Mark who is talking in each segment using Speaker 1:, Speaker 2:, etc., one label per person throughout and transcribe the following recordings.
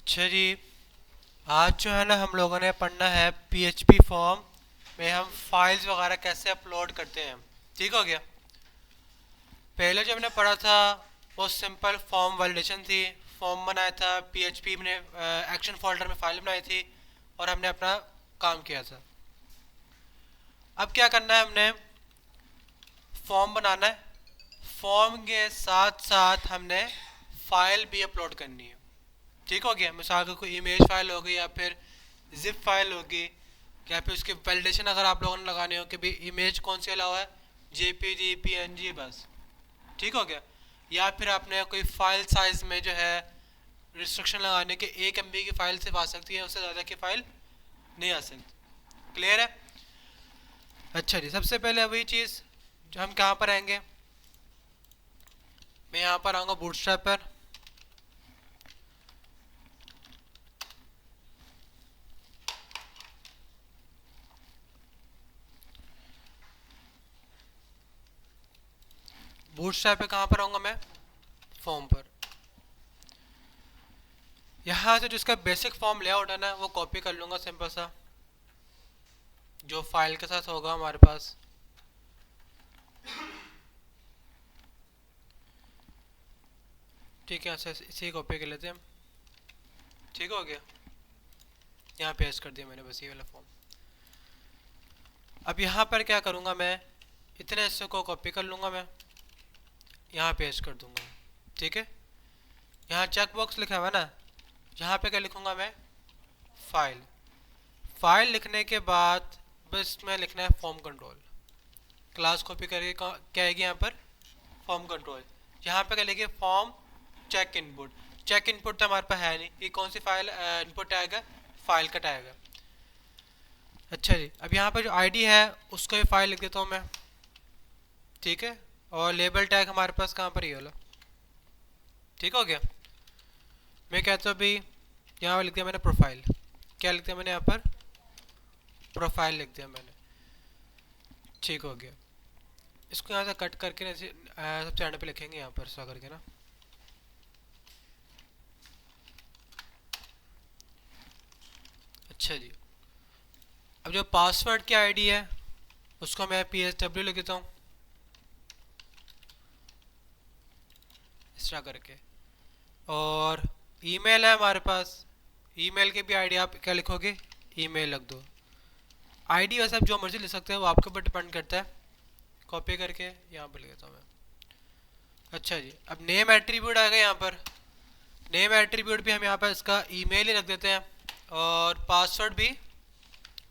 Speaker 1: अच्छा जी। आज जो है ना हम लोगों ने पढ़ना है पीएचपी फॉर्म में हम फाइल्स वगैरह कैसे अपलोड करते हैं। ठीक हो गया। पहले जो हमने पढ़ा था वो सिंपल फॉर्म वैलिडेशन थी। फॉर्म बनाया था, पीएचपी में एक्शन फोल्डर में फाइल बनाई थी और हमने अपना काम किया था। अब क्या करना है, हमने फॉर्म बनाना है। फॉर्म के साथ साथ हमने फाइल भी अपलोड करनी है। ठीक हो गया। मिसाल का कोई इमेज फाइल होगी या फिर जिप फाइल होगी या फिर उसकी वैलिडेशन अगर आप लोगों ने लगाने हो कि भाई इमेज कौन सी अलाउ है, जेपीजी पीएनजी बस। ठीक हो गया। या फिर आपने कोई फाइल साइज में जो है रिस्ट्रिक्शन लगाने के 1 MB की फाइल सिर्फ आ सकती है, उससे ज़्यादा की फाइल नहीं आ सकती। क्लियर है। अच्छा जी, सबसे पहले वही चीज़ जो हम कहाँ पर आएंगे, मैं यहाँ पर आऊँगा बूटस्ट्रैप पर। बूटस्ट्रैप पे कहाँ पर आऊँगा मैं, फॉर्म पर। यहाँ से जिसका बेसिक फॉर्म लेआउट है ना वो कॉपी कर लूँगा, सिंपल सा जो फाइल के साथ होगा हमारे पास। ठीक है, इसे कॉपी कर लेते हैं हम। ठीक हो गया। यहाँ पेस्ट कर दिया मैंने बस ये वाला फॉर्म। अब यहाँ पर क्या करूँगा मैं, इतने हिस्से को कॉपी कर लूँगा मैं, यहाँ पेस्ट कर दूँगा। ठीक है। यहाँ चेक बॉक्स लिखा हुआ है ना, यहाँ पे क्या लिखूँगा मैं, फाइल। फाइल लिखने के बाद बस में लिखना है फॉर्म कंट्रोल। क्लास कॉपी करके क्या आएगी यहाँ पर, फॉर्म कंट्रोल। यहाँ पे क्या लिखे, form check input. Check input तो हमारे पास है नहीं, ये कौन सी फाइल इनपुट आएगा, फाइल कट आएगा। अच्छा जी, अब यहाँ पर जो आईडी है उसको भी फाइल लिख देता हूँ मैं। ठीक है। और लेबल टैग हमारे पास कहाँ पर, ये वाला। ठीक हो गया। मैं कहता हूँ भाई यहाँ पर लिख दिया मैंने प्रोफाइल। क्या लिख दिया मैंने यहाँ पर, प्रोफाइल लिख दिया मैंने। ठीक हो गया। इसको यहाँ से कट करके ना सबसे एंड पे लिखेंगे यहाँ पर ऐसा करके ना। अच्छा जी। अब जो पासवर्ड की आईडी है उसको मैं PSW लिख देता हूँ इस तरह करके। और ईमेल है हमारे पास, ईमेल की भी आईडी आप क्या लिखोगे, ईमेल लिख दो। आईडी वैसे आप जो मर्जी लिख सकते हो, वो आपके ऊपर डिपेंड करता है। कॉपी करके यहाँ पर लिख देता हूँ मैं। अच्छा जी, अब नेम एट्रीब्यूट आएगा यहाँ पर। नेम एट्रीब्यूट भी हम यहाँ पर इसका ईमेल ही रख देते हैं। और पासवर्ड भी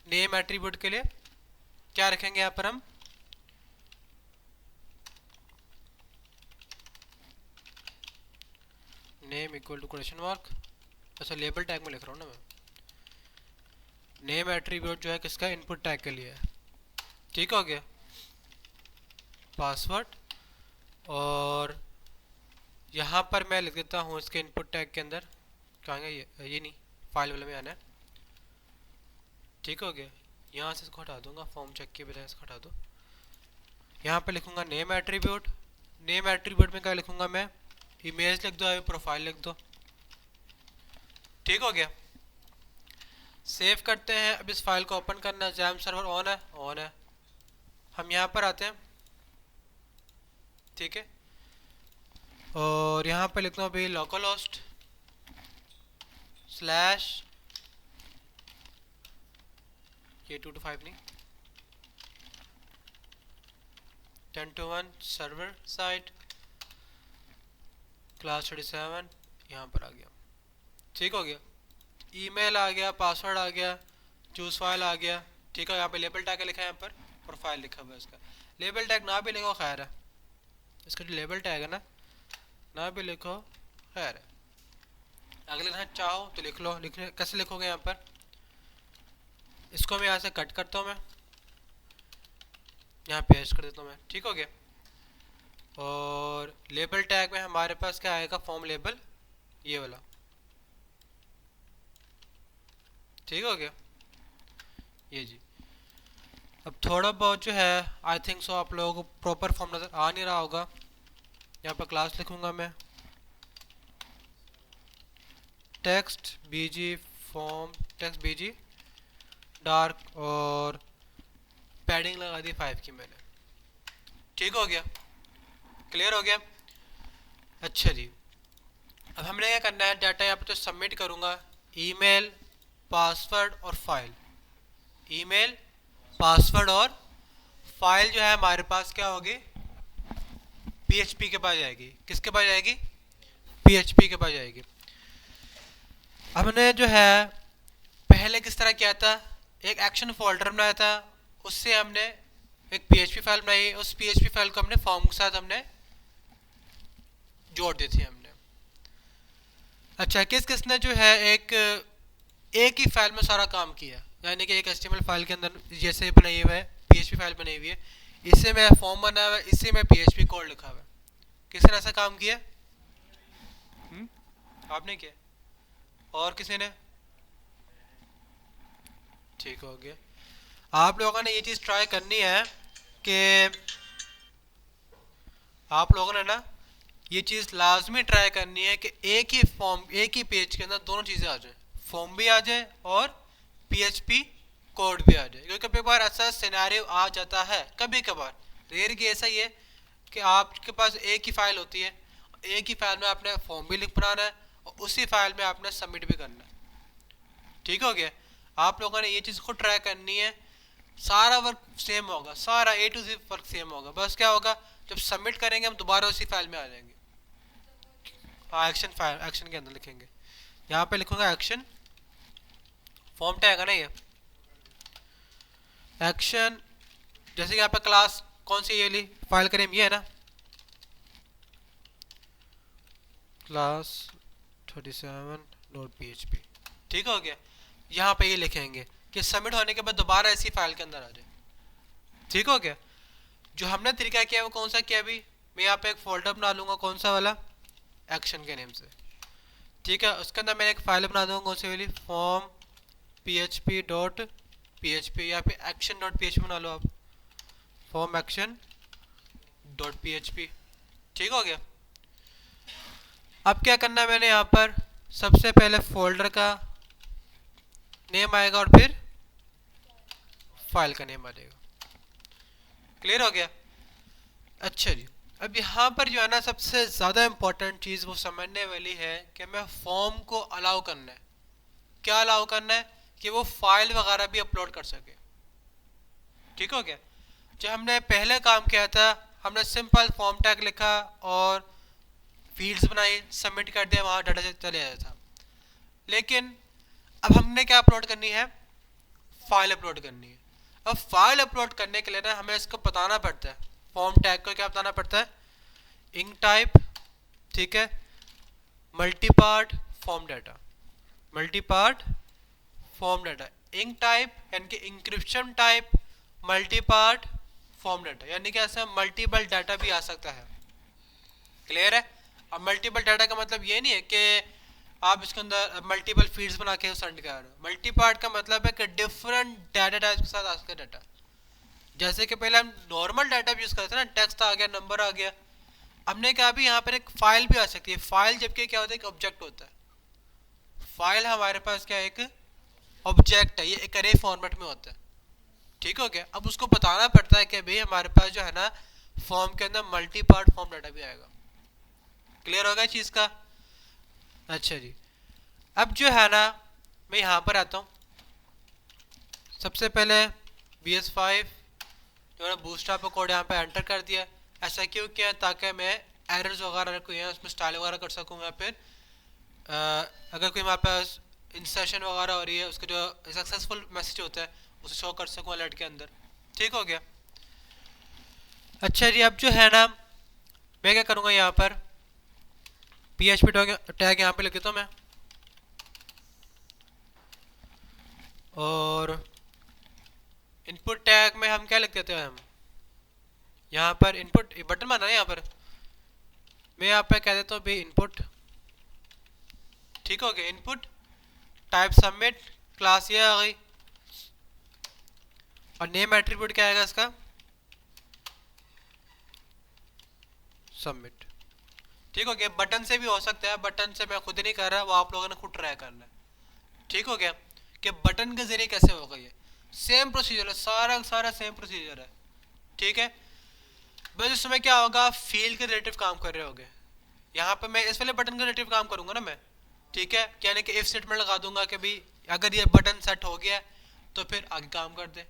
Speaker 1: नेम एट्रीब्यूट के लिए क्या रखेंगे यहाँ पर हम, name equal to question mark. अच्छा, लेबल टैग में लिख रहा हूँ ना मैं। नेम एट्रीब्यूट जो है किसका, इनपुट टैग के लिए है। ठीक हो गया। पासवर्ड। और यहाँ पर मैं लिख देता हूँ इसके इनपुट टैग के अंदर, कहाँ गया ये नहीं, फाइल वाले में आना है। ठीक हो गया। यहाँ से इसको हटा दूंगा, फॉर्म चेक के बजाय इसको हटा दो। यहाँ पे लिखूंगा नेम एट्रीब्यूट। नेम एट्रीब्यूट में क्या लिखूंगा मैं, इमेज लिख दो या प्रोफाइल लिख दो। ठीक हो गया। सेव करते हैं। अब इस फाइल को ओपन करना है। जैम सर्वर ऑन है, ऑन है। हम यहाँ पर आते हैं। ठीक है। और यहाँ पे लिखता हूँ भाई लोकल होस्ट स्लैश, ये 2 to 5 नहीं, 10 to 1 सर्वर साइट क्लास 37 यहाँ पर आ गया। ठीक हो गया। ईमेल आ गया, पासवर्ड आ गया, चूज फाइल आ गया। ठीक है। यहाँ पे लेबल टैग लिखा है, यहाँ पर प्रोफाइल लिखा हुआ है इसका। लेबल टैग ना भी लिखो खैर है, इसका जो लेबल टैग है ना भी लिखो खैर है। अगर लिखना चाहो तो लिख लो। लिखने कैसे लिखोगे, यहाँ पर इसको मैं यहाँ से कट करता हूँ मैं, यहाँ पेस्ट कर देता हूँ मैं। ठीक हो गया। और लेबल टैग में हमारे पास क्या आएगा, फॉर्म लेबल, ये वाला। ठीक हो गया। ये जी। अब थोड़ा बहुत जो है आई थिंक सो आप लोगों को प्रॉपर फॉर्म नज़र आ नहीं रहा होगा। यहाँ पर क्लास लिखूंगा मैं, टेक्स्ट बीजी फॉर्म टेक्स्ट बीजी डार्क और पैडिंग लगा दी 5 की मैंने। ठीक हो गया, क्लियर हो गया। अच्छा जी, अब हमने क्या करना है, डाटा यहाँ पे तो सबमिट करूँगा, ईमेल पासवर्ड और फाइल, ईमेल पासवर्ड और फाइल जो है हमारे पास क्या होगी, पीएचपी के पास जाएगी। किसके पास जाएगी, पीएचपी के पास जाएगी। हमने जो है पहले किस तरह किया था, एक एक्शन फोल्डर बनाया था, उससे हमने एक पीएचपी फाइल बनाई, उस पीएचपी फाइल को हमने फॉर्म के साथ हमने जोड़ दी थी हमने। अच्छा, किस किसने जो है एक ही फाइल में सारा काम किया, यानी कि एक एचटीएमएल फाइल के अंदर जैसे बनाई हुई है, पीएचपी फाइल बनाई हुई है, इससे मेरा फॉर्म बना हुआ है, इससे मैं पीएचपी कोड लिखा हुआ है। किसने ऐसा काम किया, आपने किया, और किसी ने? ठीक हो गया। आप लोगों ने ये चीज़ ट्राई करनी है कि आप लोगों ने ना ये चीज़ लाजमी ट्राई करनी है कि एक ही फॉर्म, एक ही पेज के अंदर दोनों चीज़ें आ जाए, फॉर्म भी आ जाए और पीएचपी कोड भी आ जाए। क्योंकि कभी कभार ऐसा सिनेरियो आ जाता है, कभी कभार, रेयर केस ऐसा ही है कि आपके पास एक ही फाइल होती है, एक ही फाइल में आपने फॉर्म भी लिख बनाना है और उसी फाइल में आपने सबमिट भी करना है। ठीक हो गया। आप लोगों ने ये चीज़ खुद ट्राई करनी है, सारा वर्क सेम होगा, सारा ए टू Z वर्क सेम होगा, बस क्या होगा जब सबमिट करेंगे हम दोबारा उसी फाइल में आ जाएंगे। हाँ, एक्शन फाइल, एक्शन के अंदर लिखेंगे, यहाँ पे लिखूंगा एक्शन, फॉर्म टैग है ना ये एक्शन, जैसे कि यहाँ पे क्लास कौन सी ये ली, फाइल का नेम ये है ना, क्लास 37.php। ठीक हो गया। यहाँ पे ये लिखेंगे कि सबमिट होने के बाद दोबारा इसी फाइल के अंदर आ जाए। ठीक हो गया। जो हमने तरीका किया वो कौन सा किया, अभी मैं यहाँ पे एक फोल्डर बना लूँगा, कौन सा वाला, एक्शन के नेम से। ठीक है, उसके अंदर मैं एक फाइल बना दूँगा, कौन सी वाली, फॉर्म php.php या फिर action.php बना लो आप, फॉर्म action.php। ठीक हो गया। अब क्या करना है, मैंने यहाँ पर सबसे पहले फोल्डर का नेम आएगा और फिर फाइल का नेम आ जाएगा। क्लियर हो गया। अच्छा जी, अब यहाँ पर जो है ना सबसे ज़्यादा इम्पोर्टेंट चीज़ वो समझने वाली है कि हमें फॉर्म को अलाउ करना है। क्या अलाउ करना है, कि वो फाइल वगैरह भी अपलोड कर सके। ठीक हो गया। जो हमने पहले काम किया था, हमने सिंपल फॉर्म टैग लिखा और फील्ड्स बनाई, सबमिट कर दिया, वहाँ डाटा चले आया था। लेकिन अब हमने क्या अपलोड करनी है, फाइल अपलोड करनी है। अब फाइल अपलोड करने के लिए ना हमें इसको बताना पड़ता है, फॉर्म टैग को क्या बताना पड़ता है, इंक टाइप, ठीक है, multipart form data, multipart form data, enc type यानी कि encryption type, multipart form data, यानी कि ऐसा मल्टीपल डाटा भी आ सकता है। क्लियर है। अब मल्टीपल डाटा का मतलब ये नहीं है कि आप इसके अंदर मल्टीपल फील्ड्स बना के सेंड कर रहे हो। मल्टी पार्ट का मतलब है कि डिफरेंट डाटा टाइप के साथ आ सकते डाटा। जैसे कि पहले हम नॉर्मल डाटा भी यूज़ करते थे ना, टेक्स्ट आ गया, नंबर आ गया, हमने कहा अभी यहाँ पर एक फाइल भी आ सकती है। फाइल जबकि क्या होता है, एक ऑब्जेक्ट होता है। फाइल हमारे पास क्या है, एक ऑब्जेक्ट है, ये एक अरे फॉर्मेट में होता है। ठीक हो गया। अब उसको बताना पड़ता है कि भाई हमारे पास जो है ना फॉर्म के अंदर मल्टी पार्ट फॉर्म डाटा भी आएगा। क्लियर होगा चीज़ का। अच्छा जी, अब जो है ना मैं यहाँ पर आता हूँ, सबसे पहले BS5 जो है बूटस्ट्रैप का कोड यहाँ पे एंटर कर दिया। ऐसा क्यों किया, ताकि मैं एरर्स वगैरह कोई है उसमें स्टाइल वगैरह कर सकूँ, या फिर अगर कोई हमारे पास इंसर्शन वगैरह हो रही है, उसका जो सक्सेसफुल मैसेज होता है उसे शो कर सकूँ अलर्ट के अंदर। ठीक हो गया। अच्छा जी, अब जो है ना मैं क्या करूँगा, यहाँ पर PHP टैग यहाँ पे लिख देता हूँ मैं, और इनपुट टैग में हम क्या लिख देते हैं, हम यहाँ पर इनपुट बटन बना है, यहाँ पर मैं यहाँ पे कह देता हूँ भाई इनपुट। ठीक हो गया। इनपुट टाइप सबमिट, क्लास ये आ गई, और नेम एट्रीब्यूट क्या आएगा इसका, सबमिट। ठीक हो गया। बटन से भी हो सकता है, बटन से मैं खुद ही नहीं कर रहा, वो आप लोगों ने खुद ट्राई करना है। ठीक हो गया कि बटन के जरिए कैसे होगा। ये सेम प्रोसीजर है, सारा सारा सेम प्रोसीजर है। ठीक है, बस इसमें क्या होगा, फील्ड के रिलेटिव काम कर रहे होगे। यहाँ पे मैं इस वाले बटन के रिलेटिव काम करूंगा ना मैं। ठीक है, यानी कि इफ स्टेटमेंट लगा दूंगा कि भाई अगर ये बटन सेट हो गया तो फिर आगे काम कर दे।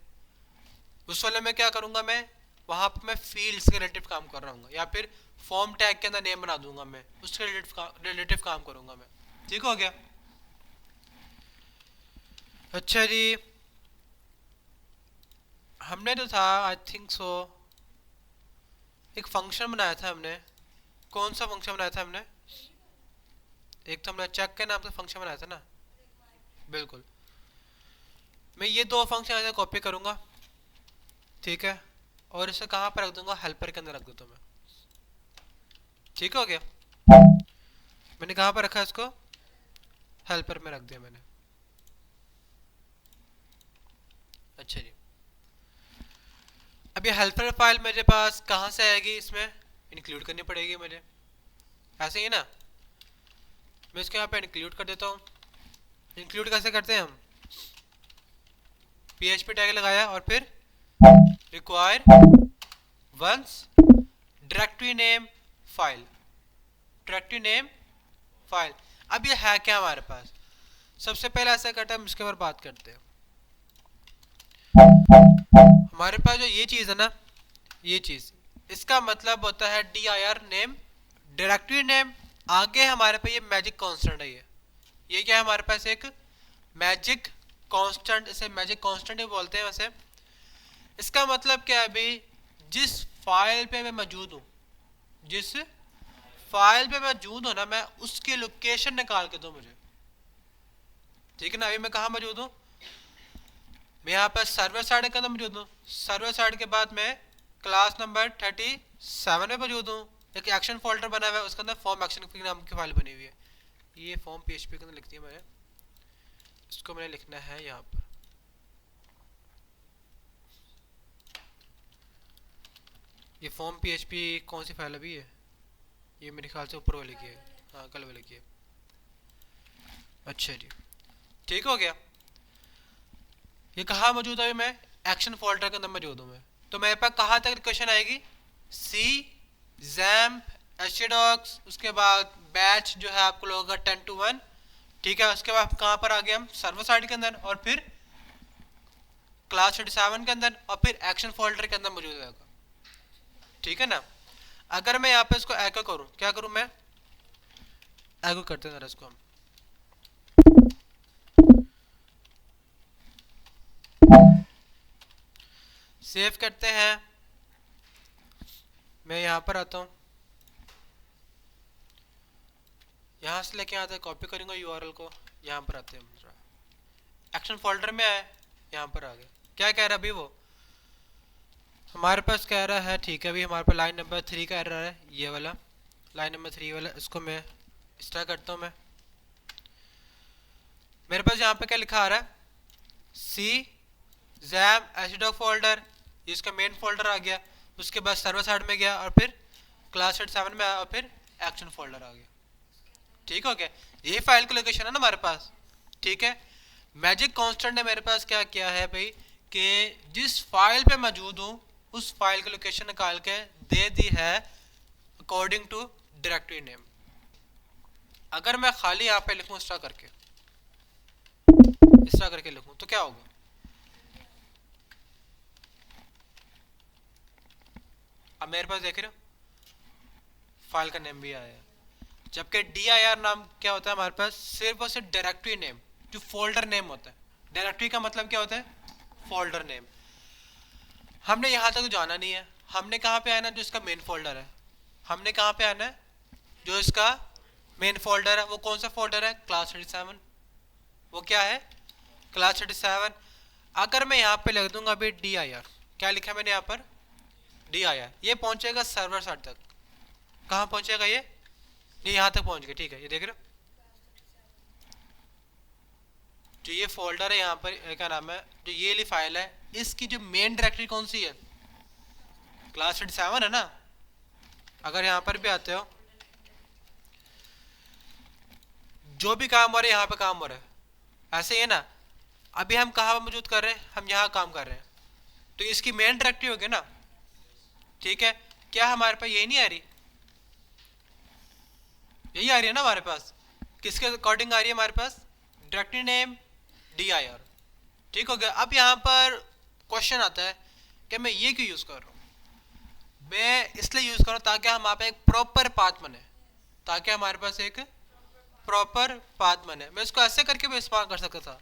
Speaker 1: उस वाले में क्या करूंगा मैं, वहां पे मैं फील्ड्स के रिलेटिव काम कर रहा हूँ, या फिर फॉर्म टैग के अंदर नेम बना दूंगा मैं, उसके रिलेटिव काम करूंगा मैं। ठीक हो गया। अच्छा जी, हमने जो था आई थिंक सो एक फंक्शन बनाया था हमने। कौन सा फंक्शन बनाया था हमने? एक तो हमने चेक के नाम से फंक्शन बनाया था ना। बिल्कुल, मैं ये दो फंक्शन ऐसे कॉपी करूंगा। ठीक है, और इसे कहाँ पर रख दूंगा, हेल्पर के अंदर रख दूंगा मैं। ठीक हो गया, मैंने कहाँ पर रखा इसको, हेल्पर में रख दिया मैंने। अच्छा जी, अब ये हेल्पर फाइल मेरे पास कहाँ से आएगी, इसमें इंक्लूड करनी पड़ेगी मुझे, ऐसे ही ना। मैं इसके यहाँ पे इंक्लूड कर देता हूँ। इंक्लूड कैसे करते हैं हम, PHP टैग लगाया और फिर require once directory name file, directory name file. अब ये है क्या हमारे पास, सबसे पहले ऐसा करते हैं हम, इसके ऊपर बात करते हैं। हमारे पास जो ये चीज़ है ना, ये चीज़, इसका मतलब होता है dir नेम, डायरेक्टरी नेम। आगे हमारे पास ये मैजिक कांस्टेंट है, ये क्या है हमारे पास, एक मैजिक कांस्टेंट, इसे मैजिक कांस्टेंट ही बोलते हैं वैसे। इसका मतलब क्या है भाई, जिस फाइल पे मैं मौजूद हूँ, जिस फाइल पे मौजूद हूँ ना मैं, उसकी लोकेशन निकाल के दो मुझे। ठीक है ना, अभी मैं कहाँ मौजूद हूँ, मैं यहाँ पर सर्वर साइड के अंदर मौजूद हूँ। सर्वर साइड के बाद मैं क्लास नंबर 37 में मौजूद हूँ। एक एक्शन फोल्डर बना हुआ है, उसके अंदर फॉर्म एक्शन की नाम की फाइल बनी हुई है। ये फॉर्म PHP के अंदर लिखती है मैंने, इसको मैंने लिखना है यहाँ पर। ये फॉर्म PHP कौन सी फाइल अभी है, ये मेरे ख्याल से ऊपर वाली की है, हाँ कल वाली की है। अच्छा जी, ठीक हो गया। ये कहाँ मौजूद है, मैं एक्शन फोल्डर के अंदर मौजूद हूँ मैं। तो मेरे पास कहाँ तक क्वेश्चन आएगी, सी जैम्प एचडॉक्स, उसके बाद बैच जो है आपको लोगों का 10 to 1। ठीक है, उसके बाद कहाँ पर आ गए हम, सर्वर साइड के अंदर, और फिर क्लास 37 के अंदर, और फिर एक्शन फोल्डर के अंदर मौजूद रहेगा। ठीक है ना। अगर मैं यहाँ पे इसको एको करूँ, क्या करूँ मैं, एको करते हैं इसको हम। सेव करते हैं, मैं यहाँ पर आता हूँ, यहाँ से लेके आता है, कॉपी करूँगा URL को, यहाँ पर आते हैं हम, एक्शन फोल्डर में आए, यहाँ पर आ गए। क्या कह रहा है अभी वो, हमारे पास कह रहा है, ठीक है अभी हमारे पास लाइन नंबर 3 का एरर है, ये वाला लाइन नंबर 3 वाला, इसको मैं इस तरह करता हूँ मैं। मेरे पास यहाँ पे क्या लिखा आ रहा है, सी जैम एचडॉक फोल्डर, ये इसका मेन फोल्डर आ गया। उसके बाद सर्वर साइड में गया, और फिर क्लास 7 में आया, और फिर एक्शन फोल्डर आ गया। ठीक हो गया, ये फाइल की लोकेशन है ना हमारे पास। ठीक है, मैजिक कांस्टेंट ने मेरे पास क्या किया है भाई, कि जिस फाइल पे मौजूद हूँ उस फाइल की लोकेशन निकाल के दे दी है अकॉर्डिंग टू डायरेक्टरी नेम। अगर मैं खाली यहाँ पे लिखूँ इस तरह करके लिखूँ तो क्या होगा, अब मेरे पास देख रहे हो फाइल का नेम भी आया है। जबकि dir नाम क्या होता है हमारे पास, सिर्फ और सिर्फ डायरेक्टरी नेम, जो फोल्डर नेम होता है। डायरेक्टरी का मतलब क्या होता है, फोल्डर नेम। हमने यहाँ तक जाना नहीं है, हमने कहाँ पे आना है, जो इसका मेन फोल्डर है। हमने कहाँ पे आना है, जो इसका मेन फोल्डर है। वो कौन सा फोल्डर है, क्लास 37। वो क्या है, क्लास 37। अगर मैं यहाँ पे लिख दूंगा अभी dir, क्या लिखा मैंने यहाँ पर, dir, ये पहुंचेगा सर्वर साइड तक। कहाँ पहुंचेगा ये यहाँ तक पहुंच गया। ठीक है, ये देख रहे हो, जो ये फोल्डर है यहाँ पर, क्या नाम है, जो ये वाली फाइल है, इसकी जो मेन डायरेक्टरी कौन सी है, क्लास 7 है ना। अगर यहाँ पर भी आते हो, जो भी काम हो रहा है यहाँ पे काम हो रहा है, ऐसे ही है ना। अभी हम कहाँ मौजूद कर रहे हैं, हम यहाँ काम कर रहे हैं, तो इसकी मेन डायरेक्टरी होगी ना, ठीक है। क्या हमारे पास यही नहीं आ रही, यही आ रही है ना हमारे पास। किसके अकॉर्डिंग आ रही है हमारे पास, डायरेक्टरी नेम dir, ठीक हो गया। अब यहाँ पर क्वेश्चन आता है कि मैं ये क्यों यूज़ कर रहा हूँ। मैं इसलिए यूज़ कर रहा हूँ ताकि हमारे पास एक प्रॉपर पाथ बने, ताकि हमारे पास एक प्रॉपर पाथ बने। मैं इसको ऐसे करके भी इस्तेमाल कर सकता था,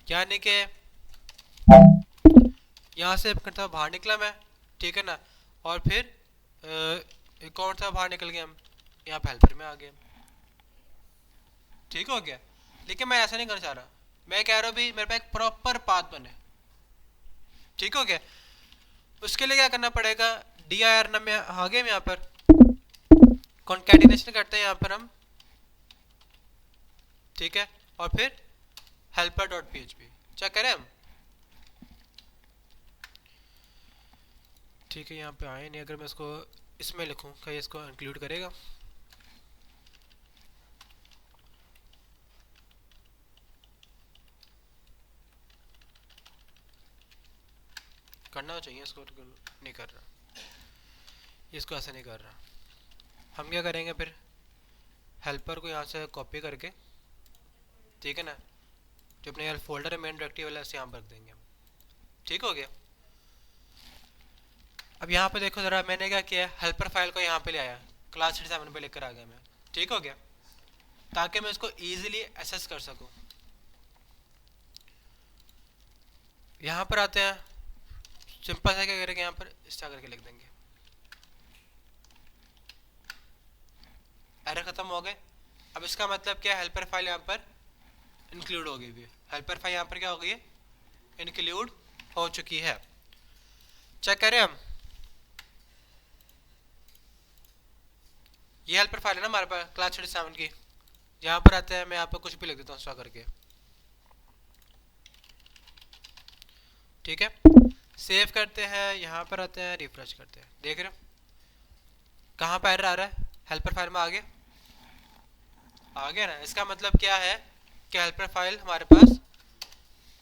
Speaker 1: यानी कि यहाँ से करता बाहर निकला मैं, ठीक है ना, और फिर एक और था बाहर निकल गए हम, यहाँ पे हेल्पर में आ गए, ठीक हो गया। लेकिन मैं ऐसा नहीं करना चाह रहा, मैं कह रहा हूँ भी मेरे पास एक प्रॉपर पाथ बने, ठीक हो गया। उसके लिए क्या करना पड़ेगा, डी आई आर में आ गए हम, यहाँ पर कॉन्कैटिनेशन करते हैं यहाँ पर हम, ठीक है, और फिर helper dot P H P check करें हम, ठीक है। यहाँ पे आए नहीं, अगर मैं इसको इसमें लिखूँ क्या ये इसको इंक्लूड करेगा, करना चाहिए इसको, तो नहीं कर रहा, इसको ऐसा नहीं कर रहा। हम क्या करेंगे फिर, हेल्पर को यहाँ से कॉपी करके, ठीक है ना, जो अपने यार फोल्डर है मेन डायरेक्टरी वाला, ऐसे यहाँ पर रख देंगे हम, ठीक हो गया। अब यहाँ पे देखो ज़रा, मैंने क्या किया, हेल्पर फाइल को यहाँ पे ले आया, क्लास 7 पे लेकर आ गया मैं, ठीक हो गया, ताकि मैं इसको इजीली एसेस कर सकूँ। यहाँ पर आते हैं, सिंपल सा क्या करेंगे, यहाँ पर इस तरह करके लिख देंगे, एरर खत्म हो गए। अब इसका मतलब क्या है, हेल्पर फाइल यहाँ पर इंक्लूड हो गई है, हेल्पर फाइल यहाँ पर क्या हो गई है, इंक्लूड हो चुकी है। चेक करें हम, ये हेल्पर फाइल है ना हमारे पास क्लास 7 की। यहाँ पर आते हैं, मैं यहाँ पर कुछ भी लिख देता हूँ स्टॉक करके, ठीक है। सेव करते हैं, यहाँ पर आते हैं, रिफ्रेश करते हैं, देख रहे हो कहाँ पर एरर आ रहा है, हेल्पर फाइल में आ गया ना। इसका मतलब क्या है कि हेल्पर फाइल हमारे पास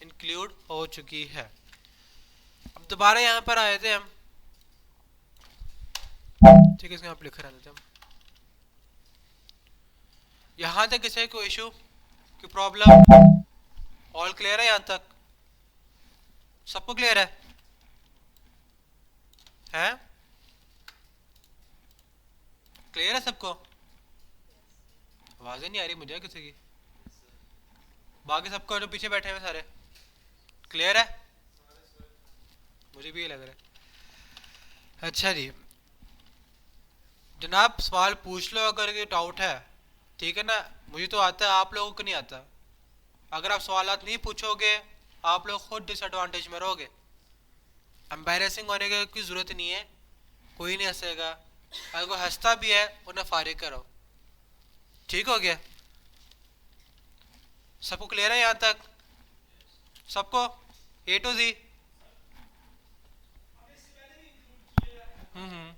Speaker 1: इंक्लूड हो चुकी है। अब दोबारा यहाँ पर आए थे हम, ठीक है, इसको यहाँ पर लिखा रहते हम। यहाँ तक किसी को इशू की प्रॉब्लम, ऑल क्लियर है, यहाँ तक सबको क्लियर है, हैं? क्लियर है सबको, आवाज़ें नहीं आ रही मुझे किसी की, बाकी सबको जो पीछे बैठे हुए सारे क्लियर है, मुझे भी ये लग रहा है। अच्छा जी जनाब, सवाल पूछ लो अगर ये डाउट है, ठीक है ना। मुझे तो आता है, आप लोगों को नहीं आता। अगर आप सवालात नहीं पूछोगे, आप लोग खुद डिसएडवांटेज में रहोगे। एम्बैरेसिंग होने की कोई ज़रूरत नहीं है, कोई नहीं हंसेगा, अगर कोई हंसता भी है उन्हें फारिग करो, ठीक हो गया। सबको क्लियर है यहाँ तक, सबको ए टू जी? हम्म।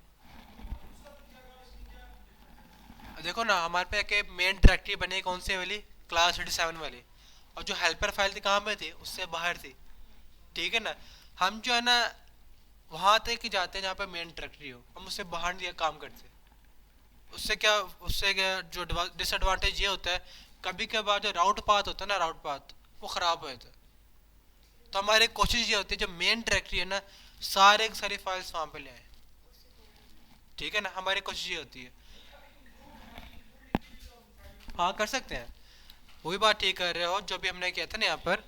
Speaker 1: देखो ना, हमारे पे एक मेन डायरेक्टरी बनी कौन सी वाली, क्लास 7 वाली, और जो हेल्पर फाइल थी कहाँ पे थी, उससे बाहर थी, ठीक है ना। हम जो है ना वहाँ तक ही जाते हैं जहाँ पे मेन डायरेक्टरी हो, हम उससे बाहर नहीं काम करते। उससे क्या जो डिसएडवांटेज ये होता है, कभी कभार जो राउट पाथ होता है ना, राउट पाथ वो ख़राब हो जाता है। तो हमारी कोशिश ये होती है जो मेन डायरेक्टरी है ना, सारे की सारी फाइल्स वहाँ पे ले आए, ठीक है ना, हमारी कोशिश ये होती है। हाँ कर सकते हैं, वही बात ठीक कर रहे हो, जो भी हमने किया था ना यहाँ पर।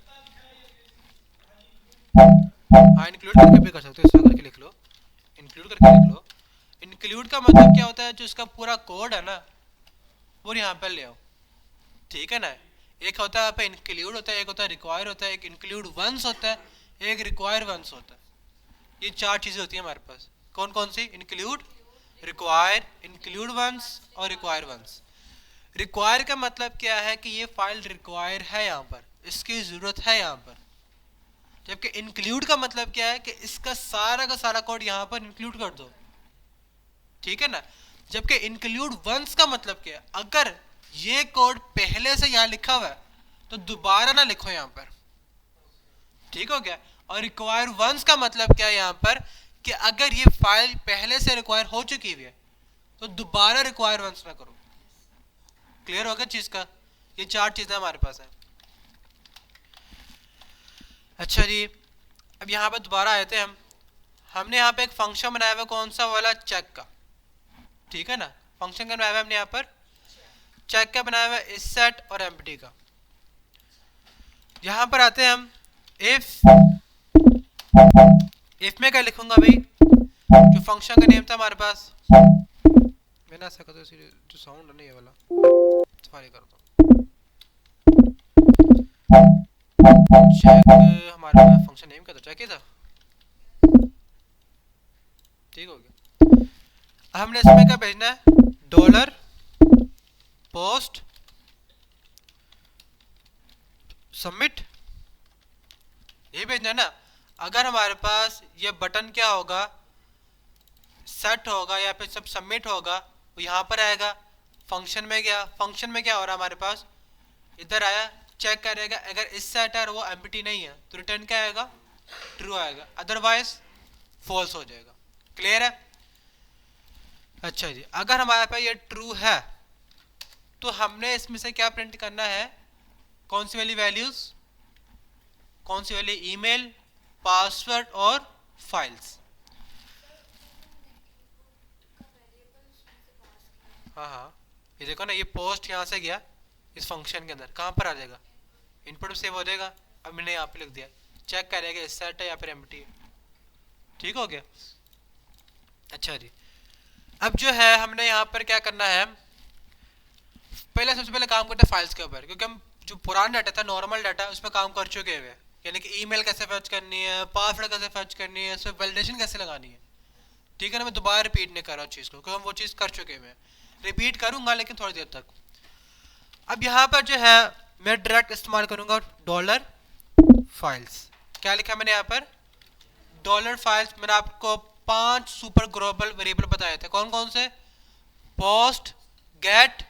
Speaker 1: हाँ इंक्लूड करके भी कर सकते हो, इस तरह करके लिख लो, इंक्लूड करके लिख लो। इंक्लूड का मतलब क्या होता है, जो इसका पूरा कोड है ना वो यहाँ पर ले आओ, ठीक है ना। एक होता है यहाँ पे इंक्लूड होता है, एक होता है रिक्वायर होता है, एक इंक्लूड वंस होता है, एक रिक्वायर वंस होता है। ये चार चीज़ें होती हैं हमारे पास। कौन कौन सी, इंक्लूड, रिक्वायर, इंक्लूड वंस और रिक्वायर वंस। रिक्वायर का मतलब क्या है कि ये फाइल रिक्वायर है यहाँ पर, इसकी ज़रूरत है यहाँ पर। जबकि इंक्लूड का मतलब क्या है कि इसका सारा का सारा कोड यहाँ पर इंक्लूड कर दो, ठीक है ना। जबकि इंक्लूड वंस का मतलब क्या है, अगर ये कोड पहले से यहाँ लिखा हुआ है तो दोबारा ना लिखो यहाँ पर, ठीक हो गया। और रिक्वायर वंस का मतलब क्या है यहाँ पर कि अगर ये फाइल पहले से रिक्वायर हो चुकी हुई है तो दोबारा रिक्वायर वंस ना करो। क्लियर हो गया चीज का? ये चार चीजें हमारे पास है। अच्छा जी, अब यहाँ पर दोबारा आए थे हम। हमने यहाँ पे एक फंक्शन बनाया हुआ, कौन सा वाला? चेक का, ठीक है ना। फंक्शन का बनाया हुआ हमने यहाँ पर चेक का बनाया हुआ है, इस सेट और एम्प्टी का। यहाँ पर आते हैं हम, इफ में क्या लिखूंगा भाई, जो फंक्शन का नेम था हमारे पास, मैंने ऐसा कर जो साउंड है ना ये वाला सफारी कर दो। चेक हमारे पास फंक्शन नेम क्या था? चेक ही था, ठीक हो गया। अब हमने इसमें क्या भेजना है? डॉलर पोस्ट सबमिट, ये भेजना है ना। अगर हमारे पास ये बटन क्या होगा, सेट होगा या फिर सब सबमिट होगा, वो यहाँ पर आएगा। फंक्शन में गया, फंक्शन में क्या हो रहा है हमारे पास, इधर आया, चेक करेगा। अगर इस सेट है वो एम्प्टी नहीं है तो रिटर्न क्या आएगा? ट्रू आएगा, अदरवाइज फॉल्स हो जाएगा। क्लियर है? अच्छा जी, अगर हमारे पास ये ट्रू है तो हमने इसमें से क्या प्रिंट करना है? कौन सी वाली वैल्यूज? कौन सी वाली? ईमेल, पासवर्ड और फाइल्स। हाँ हाँ, ये देखो ना, ये पोस्ट यहाँ से गया इस फंक्शन के अंदर, कहाँ पर आ जाएगा? इनपुट सेव हो जाएगा। अब मैंने यहाँ पे लिख दिया, चेक करेगा इस सेट है या फिर एम्प्टी है, ठीक हो गया। अच्छा जी, अब जो है हमने यहाँ पर क्या करना है, पहले सबसे पहले काम करते हैं फाइल्स के ऊपर, क्योंकि हम जो पुराना डाटा था, नॉर्मल डाटा, उस पर काम कर चुके हुए, यानी कि ईमेल कैसे फर्च करनी है, पासवर्ड कैसे फर्च करनी है, उसमें वैलिडेशन कैसे लगानी है, ठीक है ना। मैं दोबारा रिपीट नहीं कर रहा हूँ चीज़ को, क्योंकि हम वो चीज़ कर चुके हुए हैं। रिपीट करूँगा लेकिन थोड़ी देर तक। अब यहाँ पर जो है मैं डायरेक्ट इस्तेमाल करूँगा डॉलर फाइल्स। क्या लिखा मैंने यहाँ पर? Dollar files. मैंने आपको 5 सुपर ग्लोबल वेरिएबल बताए थे, कौन कौन से? पोस्ट, गेट,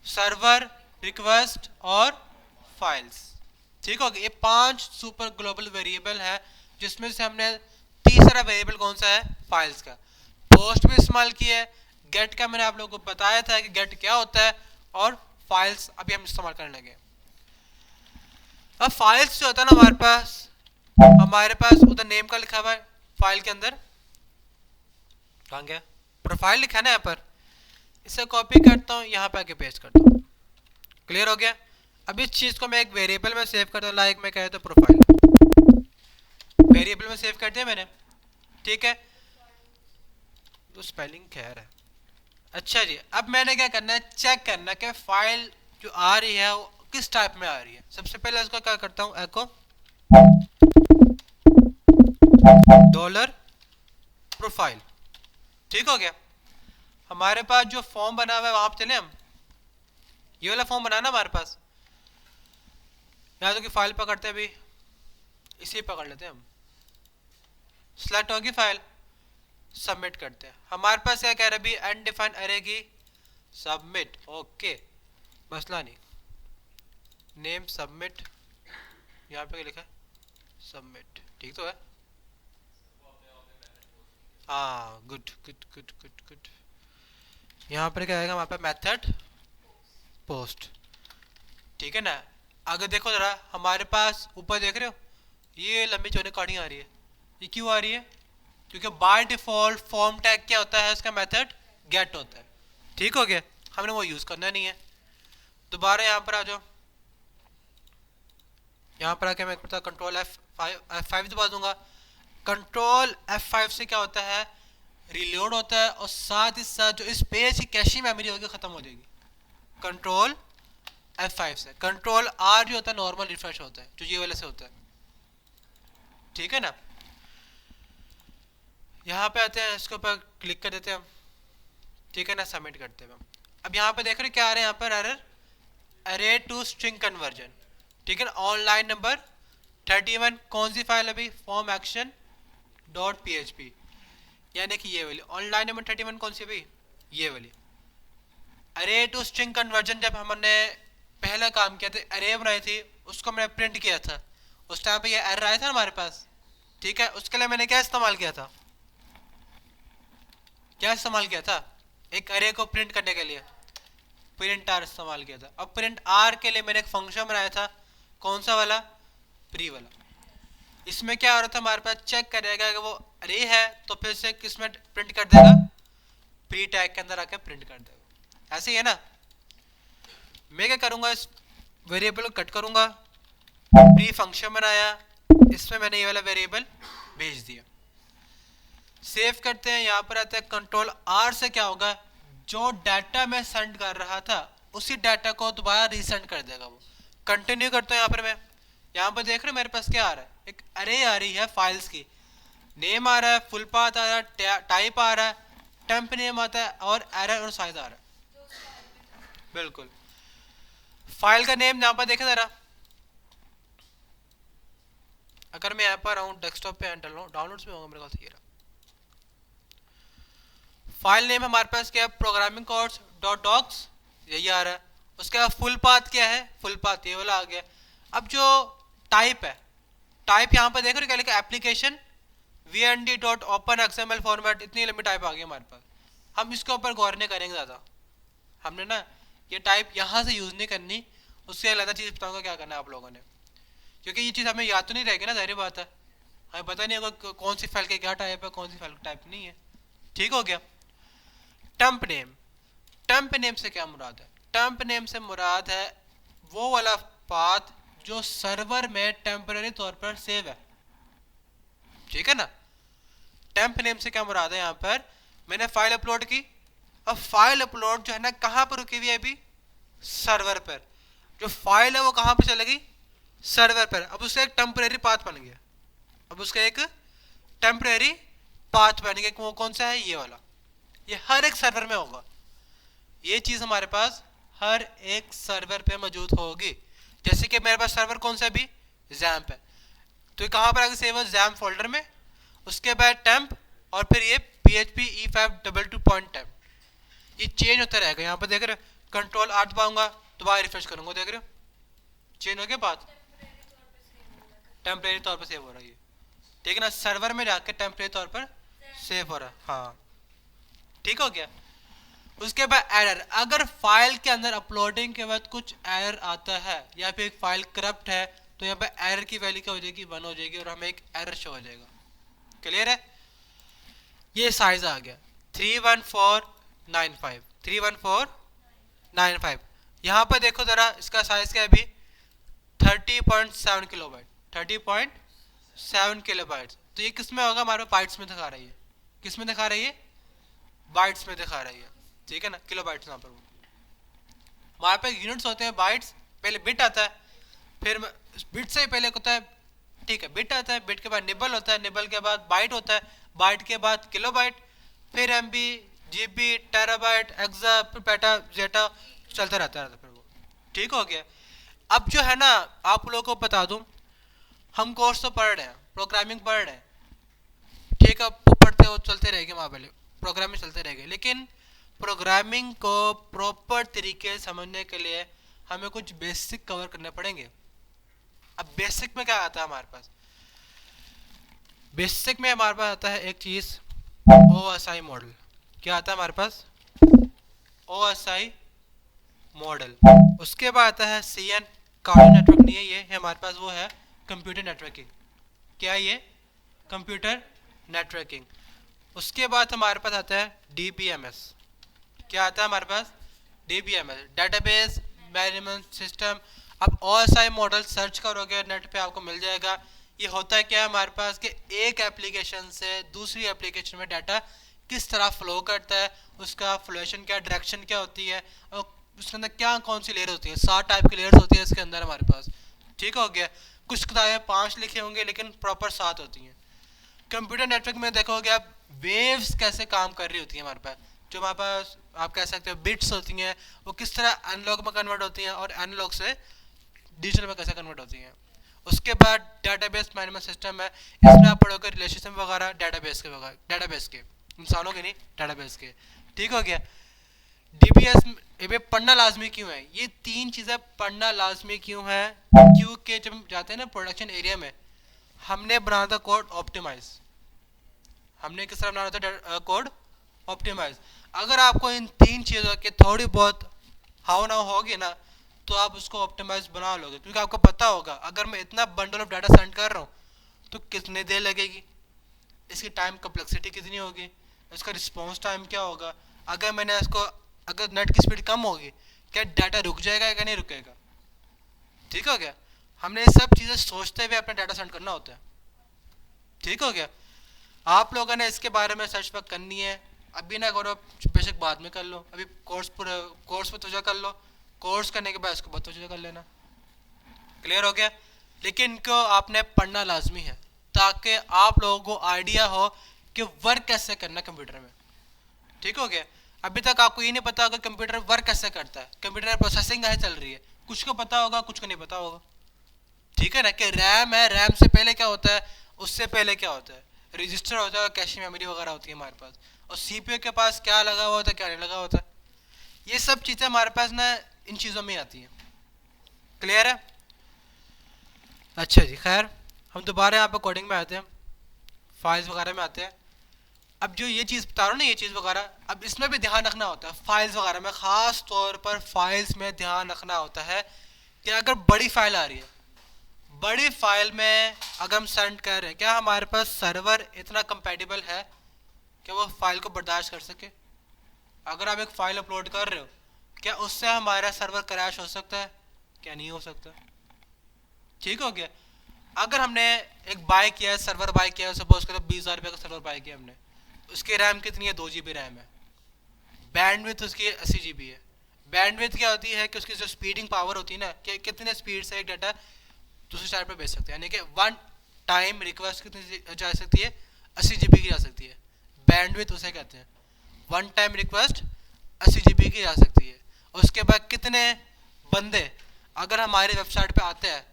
Speaker 1: सर्वर, रिक्वेस्ट और फाइल्स, ठीक हो गया। ये 5 सुपर ग्लोबल वेरिएबल है, जिसमें से हमने तीसरा वेरिएबल कौन सा है? फाइल्स का। पोस्ट भी इस्तेमाल किया है, गेट का मैंने आप लोगों को बताया था कि गेट क्या होता है, और फाइल्स अभी हम इस्तेमाल करने लगे। अब फाइल्स जो होता है ना हमारे पास उधर नेम का लिखा हुआ है फाइल के अंदर, कहाँ गया? प्रोफाइल लिखा है ना यहाँ पर। इसे कॉपी करता हूँ, यहाँ पे आके पेस्ट करता हूँ। क्लियर हो गया? अब इस चीज को मैं एक वेरिएबल में सेव करता हूँ, लाइक मैं कहता हूँ प्रोफाइल, वेरिएबल में सेव कर दिया मैंने, ठीक है। तो स्पेलिंग खैर है। अच्छा जी, अब मैंने क्या करना है, चेक करना कि फाइल जो आ रही है वो किस टाइप में आ रही है। सबसे पहले इसको क्या करता हूँ, एको डॉलर प्रोफाइल, ठीक हो गया। हमारे पास जो फॉर्म बना हुआ है वहां पे चले हम, ये वाला फॉर्म बनाना हमारे पास। यहाँ तो कि फाइल पकड़ते हैं, अभी इसी पकड़ लेते हैं हम। सिलेक्ट होगी फाइल, सबमिट करते हैं। हमारे पास क्या कह रहा है अभी, अनडिफाइंड अरे की सबमिट, ओके मसला नहीं। नेम सबमिट, यहाँ पे क्या लिखा है? सबमिट, ठीक तो है। हाँ, good good good good good. यहाँ पर क्या आएगा हमारे पास? मेथड पोस्ट, ठीक है ना। अगर देखो जरा, हमारे पास ऊपर देख रहे हो ये लंबी चौड़ी कहानी आ रही है, ये क्यों आ रही है? क्योंकि बाय डिफॉल्ट फॉर्म टैग क्या होता है, उसका मेथड गेट होता है, ठीक हो गया। हमने वो यूज करना नहीं है। दोबारा यहाँ पर आ जाओ, यहाँ पर आके मैं कंट्रोल F5 दबा दूंगा। कंट्रोल F5 से क्या होता है, रिलोड होता है, और साथ ही साथ जो इस पेज की कैशी मेमोरी होगी खत्म हो जाएगी। कंट्रोल F5 से। कंट्रोल R जो होता है नॉर्मल रिफ्रेश होता है, जो ये वाले से होता है, ठीक है ना। यहाँ पे आते हैं, इसके ऊपर क्लिक कर देते हैं हम, ठीक है ना, सबमिट करते हैं हम। अब यहाँ पे देख रहे हैं क्या आ रहा है, यहाँ पर एरर, अरे टू स्ट्रिंग कन्वर्जन, ठीक है ना। ऑनलाइन नंबर 31, कौन सी फाइल अभी? फॉर्म एक्शन डॉट PHP, यानी कि ये वाली ऑनलाइन नंबर 31 कौन सी भाई? ये वाली। अरे टू स्ट्रिंग कन्वर्जन जब हमने पहला काम किया था, अरे बनाई थी, उसको मैंने प्रिंट किया था, उस टाइम पे ये एरर आया था हमारे पास। ठीक है, उसके लिए मैंने क्या इस्तेमाल किया था, क्या इस्तेमाल किया था, एक अरे को प्रिंट करने के लिए प्रिंट आर इस्तेमाल किया था। अब प्रिंट आर के लिए मैंने एक फंक्शन बनाया था, कौन सा वाला, प्री वाला। इसमें क्या हो रहा था, हमारे पास चेक करेगा कि वो अरे है तो फिर से किस में प्रिंट कर देगा, प्री टैग के अंदर आके प्रिंट कर देगा। ऐसे ही है ना। मैं क्या करूंगा, इस वेरिएबल को कट करूंगा, प्री फंक्शन बनाया, इसमें मैंने ये वाला वेरिएबल भेज दिया। सेव करते हैं, यहाँ पर आता है कंट्रोल आर से क्या होगा, जो डाटा मैं सेंड कर रहा था उसी डाटा को दोबारा रीसेंड कर देगा वो। कंटिन्यू करते हैं, यहाँ पर मैं यहाँ पर देख रहे हो मेरे पास क्या आ रहा है, एक अरे आ रही है फाइल्स की, नेम आ रहा है, फुल पाथ आ रहा है, टाइप आ रहा है, टेम्प नेम आता है और एरर और साइज आ रहा है। बिल्कुल, फाइल का नेम यहाँ पर देखें जरा, अगर मैं यहाँ पर आऊँ डेस्कटॉप पे एंटर लूँ, डाउनलोड्स में होगा मेरे ख्याल से, ये रहा फाइल नेम हमारे पास क्या है, प्रोग्रामिंग कोड्स डॉट डॉक्स, यही आ रहा है। उसके बाद फुल पाथ क्या है, फुल पाथ ये वाला आ गया। अब जो टाइप है, टाइप यहाँ पर देख रहे हो क्या लिखा, application vnd dot open XML format, इतनी लंबी टाइप आ गई हमारे पास। हम इसके ऊपर गौर नहीं करेंगे ज़्यादा, हमने ना ये टाइप यहाँ से यूज़ नहीं करनी, उससे अलग चीज़ बताऊँगा क्या करना है आप लोगों ने, क्योंकि ये चीज़ हमें याद तो नहीं रहेगी ना, जाहिर बात है, हमें पता नहीं होगा कौन सी फाइल की क्या टाइप है, कौन सी फाइल टाइप नहीं है। ठीक हो गया। टेम्प नेम, टेम्प नेम से क्या मुराद है, टेम्प नेम से मुराद है वो वाला पाथ जो सर्वर में टेम्पररी तौर पर सेव है। ठीक है ना। टेम्प नेम से क्या मुराद है, यहाँ पर मैंने फाइल अपलोड की, अब फाइल अपलोड जो है ना कहाँ पर रुकी हुई है अभी, सर्वर पर। जो फाइल है वो कहाँ पर चलेगी, सर्वर पर। अब उसका एक टेम्परेरी पाथ बन गया, अब उसका एक टेम्परेरी पाथ बन गया, वो कौन सा है, ये वाला, ये हर एक सर्वर में होगा। ये चीज़ हमारे पास हर एक सर्वर पे मौजूद होगी। जैसे कि मेरे पास सर्वर कौन सा भी, जैम्प है, तो ये कहाँ पर आगे सेव है, जैम्प फोल्डर में, उसके बाद टेम्प और फिर ये PHP E522.temp, ये चेंज होता रहेगा। यहाँ पर देख रहे हो, कंट्रोल 8 दबाऊंगा, दोबारा रिफ्रेश करूंगा, देख रहे हो चेंज हो गया बात, टेम्परेरी तौर पर सेव हो रहा है ये। ठीक है ना, सर्वर में जाकर टेम्परेरी तौर पर सेव हो रहा है, हाँ ठीक हो गया। उसके बाद एरर, अगर फाइल के अंदर अपलोडिंग के बाद कुछ एरर आता है या फिर एक फाइल करप्ट है, तो यहाँ पे एरर की वैल्यू क्या हो जाएगी, 1 हो जाएगी और हमें एक एरर शो हो जाएगा। क्लियर है। ये साइज आ गया 31495, 31495। यहाँ पर देखो जरा, इसका साइज क्या है अभी, 30.7 किलोबाइट, 30.7 किलोबाइट। तो ये किस में होगा, हमारे बाइट्स में दिखा रही है, किस में दिखा रही है, बाइट्स में दिखा रही है। ठीक है ना, किलोबाइट्स यहाँ पर हमारे पे यूनिट्स होते हैं, बाइट्स, पहले बिट आता है, फिर बिट से ही पहले होता है, ठीक है, बिट आता है, बिट के बाद निबल होता है, निबल के बाद बाइट होता है, बाइट के बाद किलोबाइट, फिर MB, GB, टेराबाइट, एक्सा, फिर पेटा, जेटा, चलता रहता है फिर वो। ठीक हो गया। अब जो है ना, आप लोगों को बता दूं, हम कोर्स तो पढ़ रहे हैं, प्रोग्रामिंग पढ़ रहे हैं, ठीक है, पढ़ते हो चलते रहेंगे, वहाँ पहले प्रोग्रामिंग चलते रहेंगे, लेकिन प्रोग्रामिंग को प्रॉपर तरीके से समझने के लिए हमें कुछ बेसिक कवर करने पड़ेंगे। अब बेसिक में क्या आता है हमारे पास, बेसिक में हमारे पास आता है एक चीज़ OSI मॉडल। क्या आता है हमारे पास, OSI मॉडल। उसके बाद आता है CN, कार्डियो नेटवर्क नहीं है ये, हमारे पास वो है कंप्यूटर नेटवर्किंग। क्या ये, कंप्यूटर नेटवर्किंग। उसके बाद हमारे पास आता है DBMS। क्या आता है हमारे पास, DBMS, डेटाबेस मैनेजमेंट सिस्टम। अब OSI मॉडल सर्च करोगे नेट पे आपको मिल जाएगा। ये होता है क्या, हमारे पास कि एक एप्लीकेशन से दूसरी एप्लीकेशन में डाटा किस तरह फ्लो करता है, उसका फ्लोएशन क्या, डायरेक्शन क्या होती है, और उसके अंदर क्या कौन सी लेयर होती है, 7 टाइप की लेयर्स होती है इसके अंदर हमारे पास। ठीक हो गया। कुछ किताबें 5 लिखे होंगे लेकिन प्रॉपर 7 होती हैं। कंप्यूटर नेटवर्क में देखोगे आप, वेव्स कैसे काम कर रही होती है हमारे पास, जो हमारे पास आप कह सकते हो बिट्स होती हैं, वो किस तरह एनालॉग में कन्वर्ट होती हैं और एनालॉग से डिजिटल में कैसे कन्वर्ट होती हैं। उसके बाद डेटाबेस मैनेजमेंट सिस्टम है, इसमें आप पढ़ोगे रिलेशनशिप वगैरह डेटाबेस के, इंसानों के नहीं, डेटाबेस के। ठीक हो गया। डीबीएस में पढ़ना लाजमी क्यों है, ये तीन चीज़ें पढ़ना लाजमी क्यों है, क्योंकि जब हम जाते हैं ना प्रोडक्शन एरिया में, हमने बनाना था कोड ऑप्टिमाइज। हमने किस तरह बनाना था कोड ऑप्टिमाइज। अगर आपको इन तीन चीज़ों की थोड़ी बहुत हाव ना होगी ना, तो आप उसको ऑप्टिमाइज बना लोगे, क्योंकि आपको पता होगा अगर मैं इतना बंडल ऑफ डाटा सेंड कर रहा हूँ तो कितनी देर लगेगी, इसकी टाइम कम्प्लेक्सिटी कितनी होगी, इसका रिस्पॉन्स टाइम क्या होगा, अगर मैंने इसको, अगर नेट की स्पीड कम होगी क्या डाटा रुक जाएगा या नहीं रुकेगा। ठीक हो गया, हमने ये सब चीज़ें सोचते हुए अपना डाटा सेंड करना होता है। ठीक हो गया, आप लोगों ने इसके बारे में सर्च वर्क करनी है, अभी ना करो, बेशक बाद में कर लो, अभी कोर्स पर तुझा कर लो, कोर्स करने के बाद इसको बाद तुझा कर लेना। क्लियर हो गया, लेकिन इनको आपने पढ़ना लाजमी है ताकि आप लोगों को आइडिया हो कि वर्क कैसे करना कंप्यूटर में। ठीक हो गया, अभी तक आपको ये नहीं पता होगा कंप्यूटर वर्क कैसे करता है, कंप्यूटर में प्रोसेसिंग कैसे चल रही है, कुछ को पता होगा कुछ को नहीं पता होगा। ठीक है ना, कि रैम है, रैम से पहले क्या होता है, उससे पहले क्या होता है, रजिस्टर होता है, कैश मेमोरी वगैरह होती है हमारे पास, और सीपीयू के पास क्या लगा हुआ होता है क्या नहीं लगा होता है, ये सब चीज़ें हमारे पास ना इन चीज़ों में आती हैं। क्लियर है। अच्छा जी, खैर हम दोबारा यहाँ पे कोडिंग में आते हैं, फाइल्स वगैरह में आते हैं। अब जो ये चीज़ बता रहा हूँ ना, ये चीज़ वगैरह, अब इसमें भी ध्यान रखना होता है, फाइल्स वगैरह में ख़ास तौर पर फाइल्स में ध्यान रखना होता है कि अगर बड़ी फाइल आ रही है, बड़ी फाइल में अगर हम सेंड कर रहे हैं, क्या हमारे पास सर्वर इतना कंपेटिबल है कि वो फाइल को बर्दाश्त कर सके। अगर आप एक फ़ाइल अपलोड कर रहे हो, क्या उससे हमारा सर्वर क्रैश हो सकता है, क्या नहीं हो सकता। ठीक हो गया, अगर हमने एक बाय किया है, सर्वर बाय किया है, सपोज करो 20,000 रुपये का सर्वर बाय किया हमने, उसकी रैम कितनी है, 2 GB रैम है, बैंडविड्थ उसकी 80 GB है। बैंडविड्थ क्या होती है कि उसकी जो स्पीडिंग पावर होती है ना, कि कितने स्पीड से एक डाटा दूसरे साइड पर भेज सकते हैं, यानी कि वन टाइम रिक्वेस्ट कितनी जा सकती है, 80 GB की जा सकती है, बैंडविड्थ उसे कहते हैं। वन टाइम रिक्वेस्ट 80 GB की जा सकती है। उसके बाद कितने बंदे अगर हमारे वेबसाइट पे आते हैं,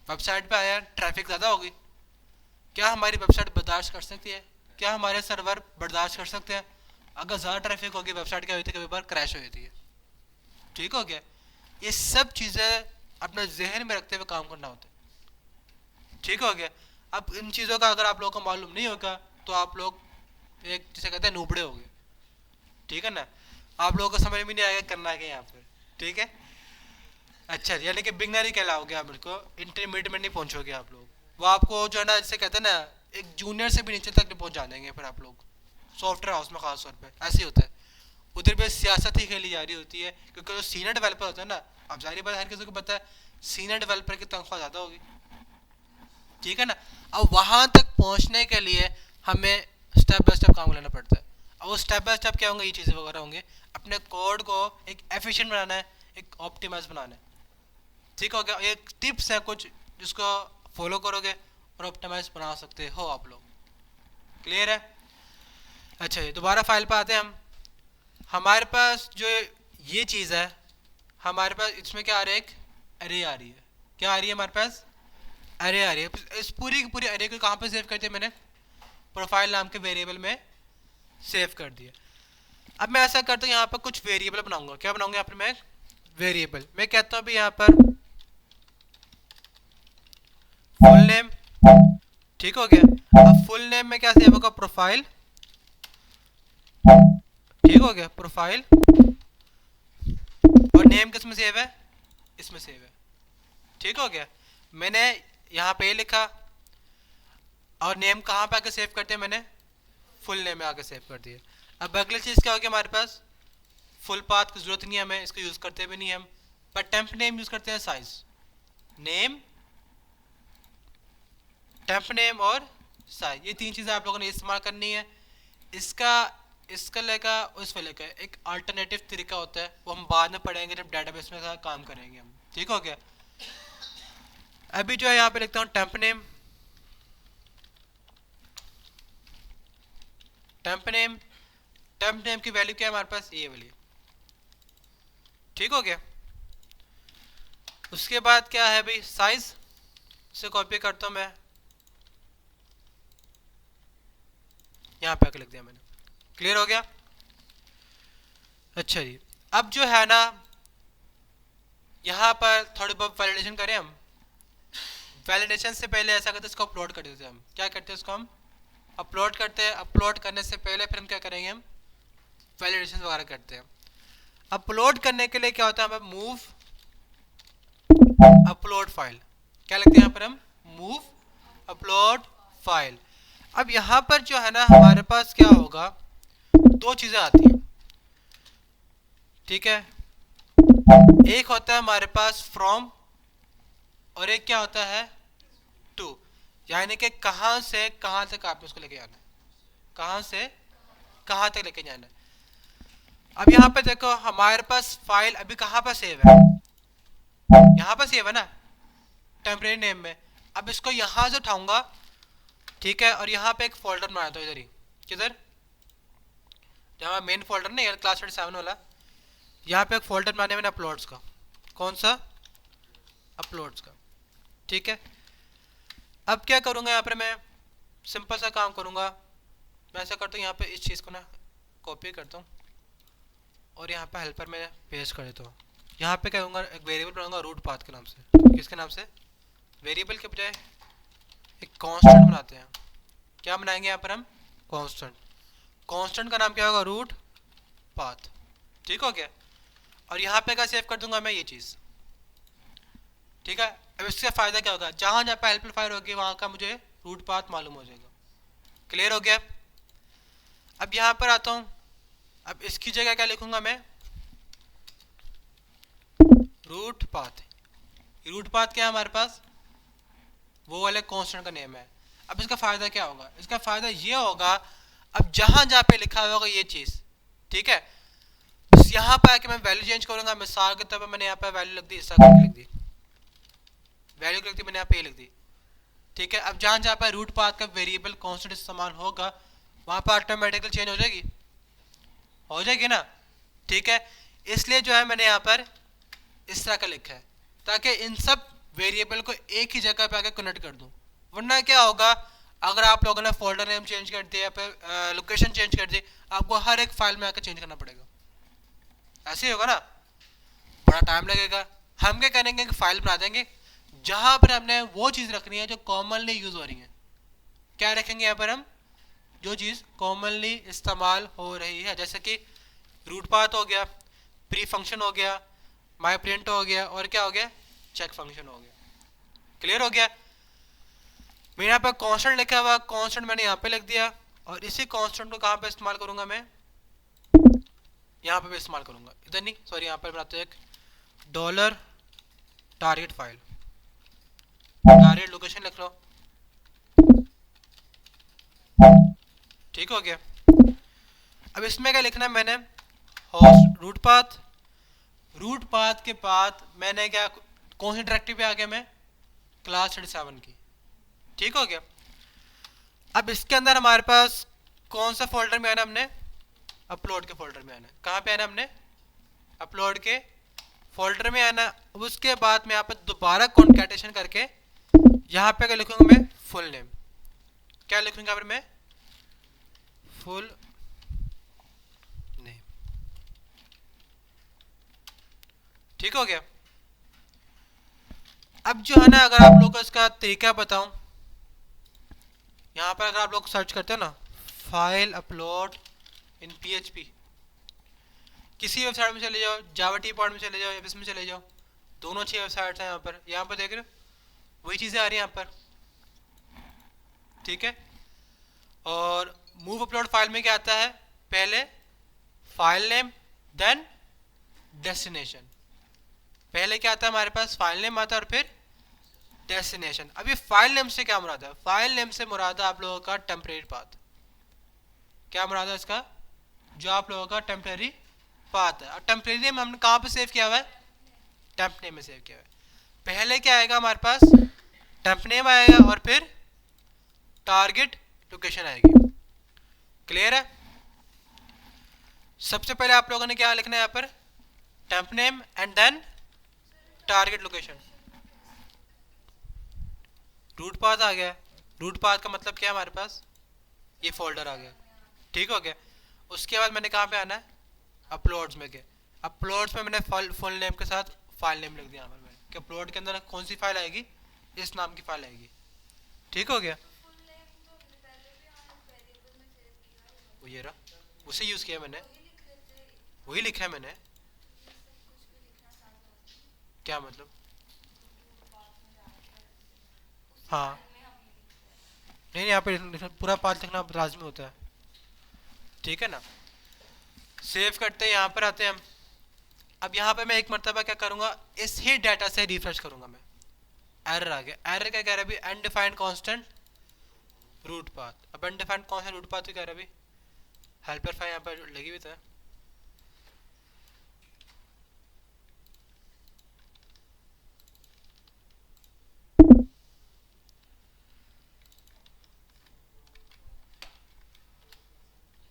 Speaker 1: वेबसाइट पे आया, ट्रैफिक ज़्यादा होगी, क्या हमारी वेबसाइट बर्दाश्त कर सकती है, क्या हमारे सर्वर बर्दाश्त कर सकते हैं। अगर ज़्यादा ट्रैफिक होगी, वेबसाइट क्या होती है, कभी बार क्रैश हो जाती है। ठीक हो गया, ये सब चीज़ें अपने जहन में रखते हुए काम करना होता है। ठीक हो गया, अब इन चीज़ों का अगर आप लोगों को मालूम नहीं होगा तो आप लोग एक जिसे कहते हैं नूबड़े हो गए। ठीक है ना, आप लोगों को समझ में नहीं आएगा करना क्या यहाँ पर। ठीक है, अच्छा, यानी कि बिगनर ही कहलाओगे आप, बिल्कुल इंटरमीडिएट में नहीं पहुँचोगे आप लोग। वो आपको जो है ना, जिसे कहते हैं ना, एक जूनियर से भी नीचे तक नहीं पहुँचा देंगे फिर आप लोग, सॉफ्टवेयर हाउस में खास तौर पे ऐसे ही होता है। उधर भी सियासत ही खेली जा रही होती है, क्योंकि जो सीनियर डेवलपर होता है ना, अब जाहिर बात हर किसी को पता है सीनियर डेवलपर की तनख्वाह ज़्यादा होगी। ठीक है ना, अब वहाँ तक पहुँचने के लिए हमें स्टेप बाय स्टेप काम लेना पड़ता है। अब वो स्टेप बाय स्टेप क्या होंगे, ये चीज़ें वगैरह होंगे, अपने कोड को एक एफिशिएंट बनाना है, एक ऑप्टिमाइज बनाना है। ठीक हो गया, एक टिप्स है कुछ जिसको फॉलो करोगे और ऑप्टिमाइज बना सकते हो आप लोग। क्लियर है। अच्छा, ये दोबारा फाइल पे आते हैं हम। हमारे पास जो ये चीज़ है, हमारे पास इसमें क्या आ रहा है, एक अरे आ रही है, क्या आ रही है हमारे पास, अरे आ रही है। इस पूरी की पूरी अरे को कहाँ पे सेव कर दिया मैंने, प्रोफाइल नाम के वेरिएबल में सेव कर दिया। अब मैं ऐसा करता हूँ, यहाँ पर कुछ वेरिएबल बनाऊंगा, क्या बनाऊंगा यहाँ पर मैं, वेरिएबल मैं कहता हूँ अभी यहाँ पर फुल नेम। ठीक हो गया, अब फुल नेम में क्या सेव होगा, प्रोफाइल। ठीक हो गया, प्रोफाइल, और नेम किस में सेव है, इसमें सेव है। ठीक हो गया, मैंने यहाँ पे लिखा, और नेम कहाँ पे आके सेव करते हैं, मैंने फुल नेम में आके सेव कर दिया। अब अगली चीज़ क्या होगी हमारे पास, फुल पाथ की जरूरत नहीं है हमें, इसको यूज़ करते भी नहीं हम, पर टेम्प नेम यूज़ करते हैं, साइज नेम, टेम्प नेम और साइज, ये तीन चीज़ें आप लोगों ने इस्तेमाल करनी है। इसका इसका लेका उस वाले का एक अल्टरनेटिव तरीका होता है, वो हम बाद में पढ़ेंगे जब डेटाबेस में काम करेंगे हम। ठीक हो गया, अभी जो है यहाँ पे लिखता हूँ temp name, temp name, temp name की वैल्यू क्या है हमारे पास, ये वाली। ठीक हो गया, उसके बाद क्या है भाई, साइज से कॉपी करता हूँ मैं, यहाँ पे आके लिख दिया मैंने। क्लियर हो गया, अच्छा जी, अब जो है ना यहाँ पर थोड़ी बहुत वैलिडेशन करें हम। वैलिडेशन से पहले ऐसा करते हैं, इसको अपलोड कर देते हैं हम। क्या करते हैं, इसको हम अपलोड करते हैं। अपलोड करने से पहले फिर हम क्या करेंगे, हम वैलिडेशन वगैरह करते हैं। अपलोड करने के लिए क्या होता है, हमें मूव अपलोड फाइल, क्या लगते हैं यहाँ पर हम, मूव अपलोड फाइल। अब यहाँ पर जो है ना हमारे पास क्या होगा, दो चीज़ें आती हैं, ठीक है। एक होता है हमारे पास फ्रॉम, और एक क्या होता है, टू। यानी कि कहाँ से कहाँ तक आपने उसको लेके जाना है, कहाँ से कहाँ तक लेके जाना है। अब यहाँ पे देखो हमारे पास फाइल अभी कहाँ पर सेव है, यहाँ पर सेव है ना, टेम्परेरी नेम में। अब इसको यहाँ से उठाऊंगा, ठीक है, और यहाँ पे एक फोल्डर बनाता हूँ इधर ही, किधर, जहाँ मेन फोल्डर ना यार क्लास 37 वाला, यहाँ पे एक फोल्डर बनाने मैंने अपलोड्स का। कौन सा, अपलोड्स का, ठीक है। अब क्या करूँगा यहाँ पर मैं, सिंपल सा काम करूँगा। मैं ऐसा करता हूँ, यहाँ पे इस चीज़ को ना कॉपी करता हूँ और यहाँ पे हेल्पर में पेस्ट कर देता हूँ। यहाँ पे क्या करूँगा, एक वेरिएबल बनाऊंगा रूट पाथ के नाम से। किसके नाम से, वेरिएबल के बजाय एक कांस्टेंट बनाते हैं। क्या बनाएंगे यहाँ पर हम, कांस्टेंट। कांस्टेंट का नाम क्या होगा, रूट पाथ, ठीक हो गया। और यहाँ पे क्या सेव कर दूंगा मैं, ये चीज़, ठीक है। अब इससे फ़ायदा क्या होगा, जहाँ जहाँ पे हेल्पर फाइल होगी वहाँ का मुझे रूट पाथ मालूम हो जाएगा। क्लियर हो गया। अब यहाँ पर आता हूँ, अब इसकी जगह क्या लिखूंगा मैं, रूट पाथ। रूट पाथ क्या है हमारे पास, वो वाले कांस्टेंट का नेम है। अब इसका फ़ायदा क्या होगा, इसका फ़ायदा ये होगा, अब जहाँ जहाँ पे लिखा हुआ होगा ये चीज़, ठीक है, बस यहाँ पर आके मैं वैल्यू चेंज करूँगा। मिसाल के तौर पर मैंने यहाँ पर वैल्यू लिख दी, इस तरह लिख दी, वैल्यू लिख दी मैंने यहाँ पे लिख दी, ठीक है। अब जहाँ जहाँ पर रूट पाथ का वेरिएबल कांस्टेंट इस्तेमाल होगा वहाँ पर ऑटोमेटिकली चेंज हो जाएगी, हो जाएगी ना, ठीक है। इसलिए जो है मैंने यहाँ पर इस तरह का लिखा है, ताकि इन सब वेरिएबल को एक ही जगह पे आके कनेक्ट कर दूँ। वरना क्या होगा, अगर आप लोगों ने फोल्डर नेम चेंज कर दिया या फिर लोकेशन चेंज कर दी, आपको हर एक फाइल में आकर चेंज करना पड़ेगा। ऐसे ही होगा ना, बड़ा टाइम लगेगा। हम क्या करेंगे कि फाइल बना देंगे जहाँ पर हमने वो चीज़ रखनी है जो कॉमनली यूज़ हो रही है। क्या रखेंगे यहाँ पर हम, जो चीज़ कॉमनली इस्तेमाल हो रही है, जैसे कि रूट पाथ हो गया, प्री फंक्शन हो गया, माई प्रिंट हो गया, और क्या हो गया, चेक फंक्शन हो गया। क्लियर हो गया। मेरे यहाँ पर कांस्टेंट लिखा हुआ, कांस्टेंट मैंने यहाँ पे लिख दिया, और इसी कांस्टेंट को कहाँ पे इस्तेमाल करूँगा मैं, यहाँ पे भी इस्तेमाल करूँगा। इधर नहीं, सॉरी, यहाँ पर बनाते हैं एक dollar target file, target location लिख लो, ठीक हो गया। अब इसमें क्या लिखना है मैंने, host root path, root path के बाद मैंने क्या, कौन सी डायरेक्टरी पे आ गया मैं, क्लास 37 की, ठीक हो गया। अब इसके अंदर हमारे पास कौन सा फोल्डर में आना, हमने अपलोड के फोल्डर में आना। कहाँ पे आना हमने, अपलोड के फोल्डर में आना। उसके बाद मैं यहाँ पर दोबारा कॉन्कैटेनेशन करके यहाँ पे क्या लिखूंगा मैं, फुल नेम। क्या लिखूंगा यहाँ पर मैं, फुल नेम, ठीक हो गया। अब जो है ना, अगर आप लोगों को इसका तरीका बताऊं, यहाँ पर अगर आप लोग सर्च करते हो ना, फाइल अपलोड इन PHP, किसी वेबसाइट में चले जाओ, जावा टी पॉड में चले जाओ या इसमें चले जाओ, दोनों अच्छी वेबसाइट्स हैं। यहाँ पर देख रहे हो वही चीज़ें आ रही हैं यहाँ पर, ठीक है। और मूव अपलोड फाइल में क्या आता है, पहले फाइल नेम देन डेस्टिनेशन। पहले क्या आता है हमारे पास, फाइल नेम आता है और फिर डेस्टिनेशन। अभी फाइल नेम से क्या मुराद है, फाइल नेम से मुराद है आप लोगों का टेम्परेरी पाथ। क्या मुराद है इसका, जो आप लोगों का टेम्परेरी पाथ है। और टेम्परेरी नेम हमने कहाँ पे सेव किया हुआ है, टेम्प नेम में सेव किया हुआ है। पहले क्या आएगा हमारे पास, टेम्प नेम आएगा और फिर टारगेट लोकेशन आएगी। क्लियर है। सबसे पहले आप लोगों ने क्या लिखना है यहाँ पर, temp name and then target location. Root path आ गया, रूट पाथ का मतलब क्या है हमारे पास, ये फोल्डर आ गया, ठीक हो गया। उसके बाद मैंने कहाँ पे आना है, अपलोड्स में गए, अपलोड्स में मैंने फुल नेम के साथ फाइल नेम लिख दिया यहाँ पर मैंने कि अपलोड के अंदर कौन सी फाइल आएगी, इस नाम की फाइल आएगी। ठीक हो गया, वो ये रहा, उसे यूज़ किया मैंने, वही लिखा है मैंने। क्या मतलब? हाँ, नहीं यहाँ पे पूरा पाथ लिखना लाजमी होता है। ठीक है ना, सेव करते हैं, यहाँ पर आते हैं हम। अब यहाँ पे मैं एक मरतबा क्या करूँगा, इस ही डाटा से रिफ्रेश करूँगा मैं। एरर आ गया, एरर क्या कह रहा है अभी, अनडिफाइंड कांस्टेंट रूट पाथ। अब अनडिफाइंड कांस्टेंट रूट पाथ कह रहा है अभी, हेल्पर फाइल यहाँ पर लगी हुई था।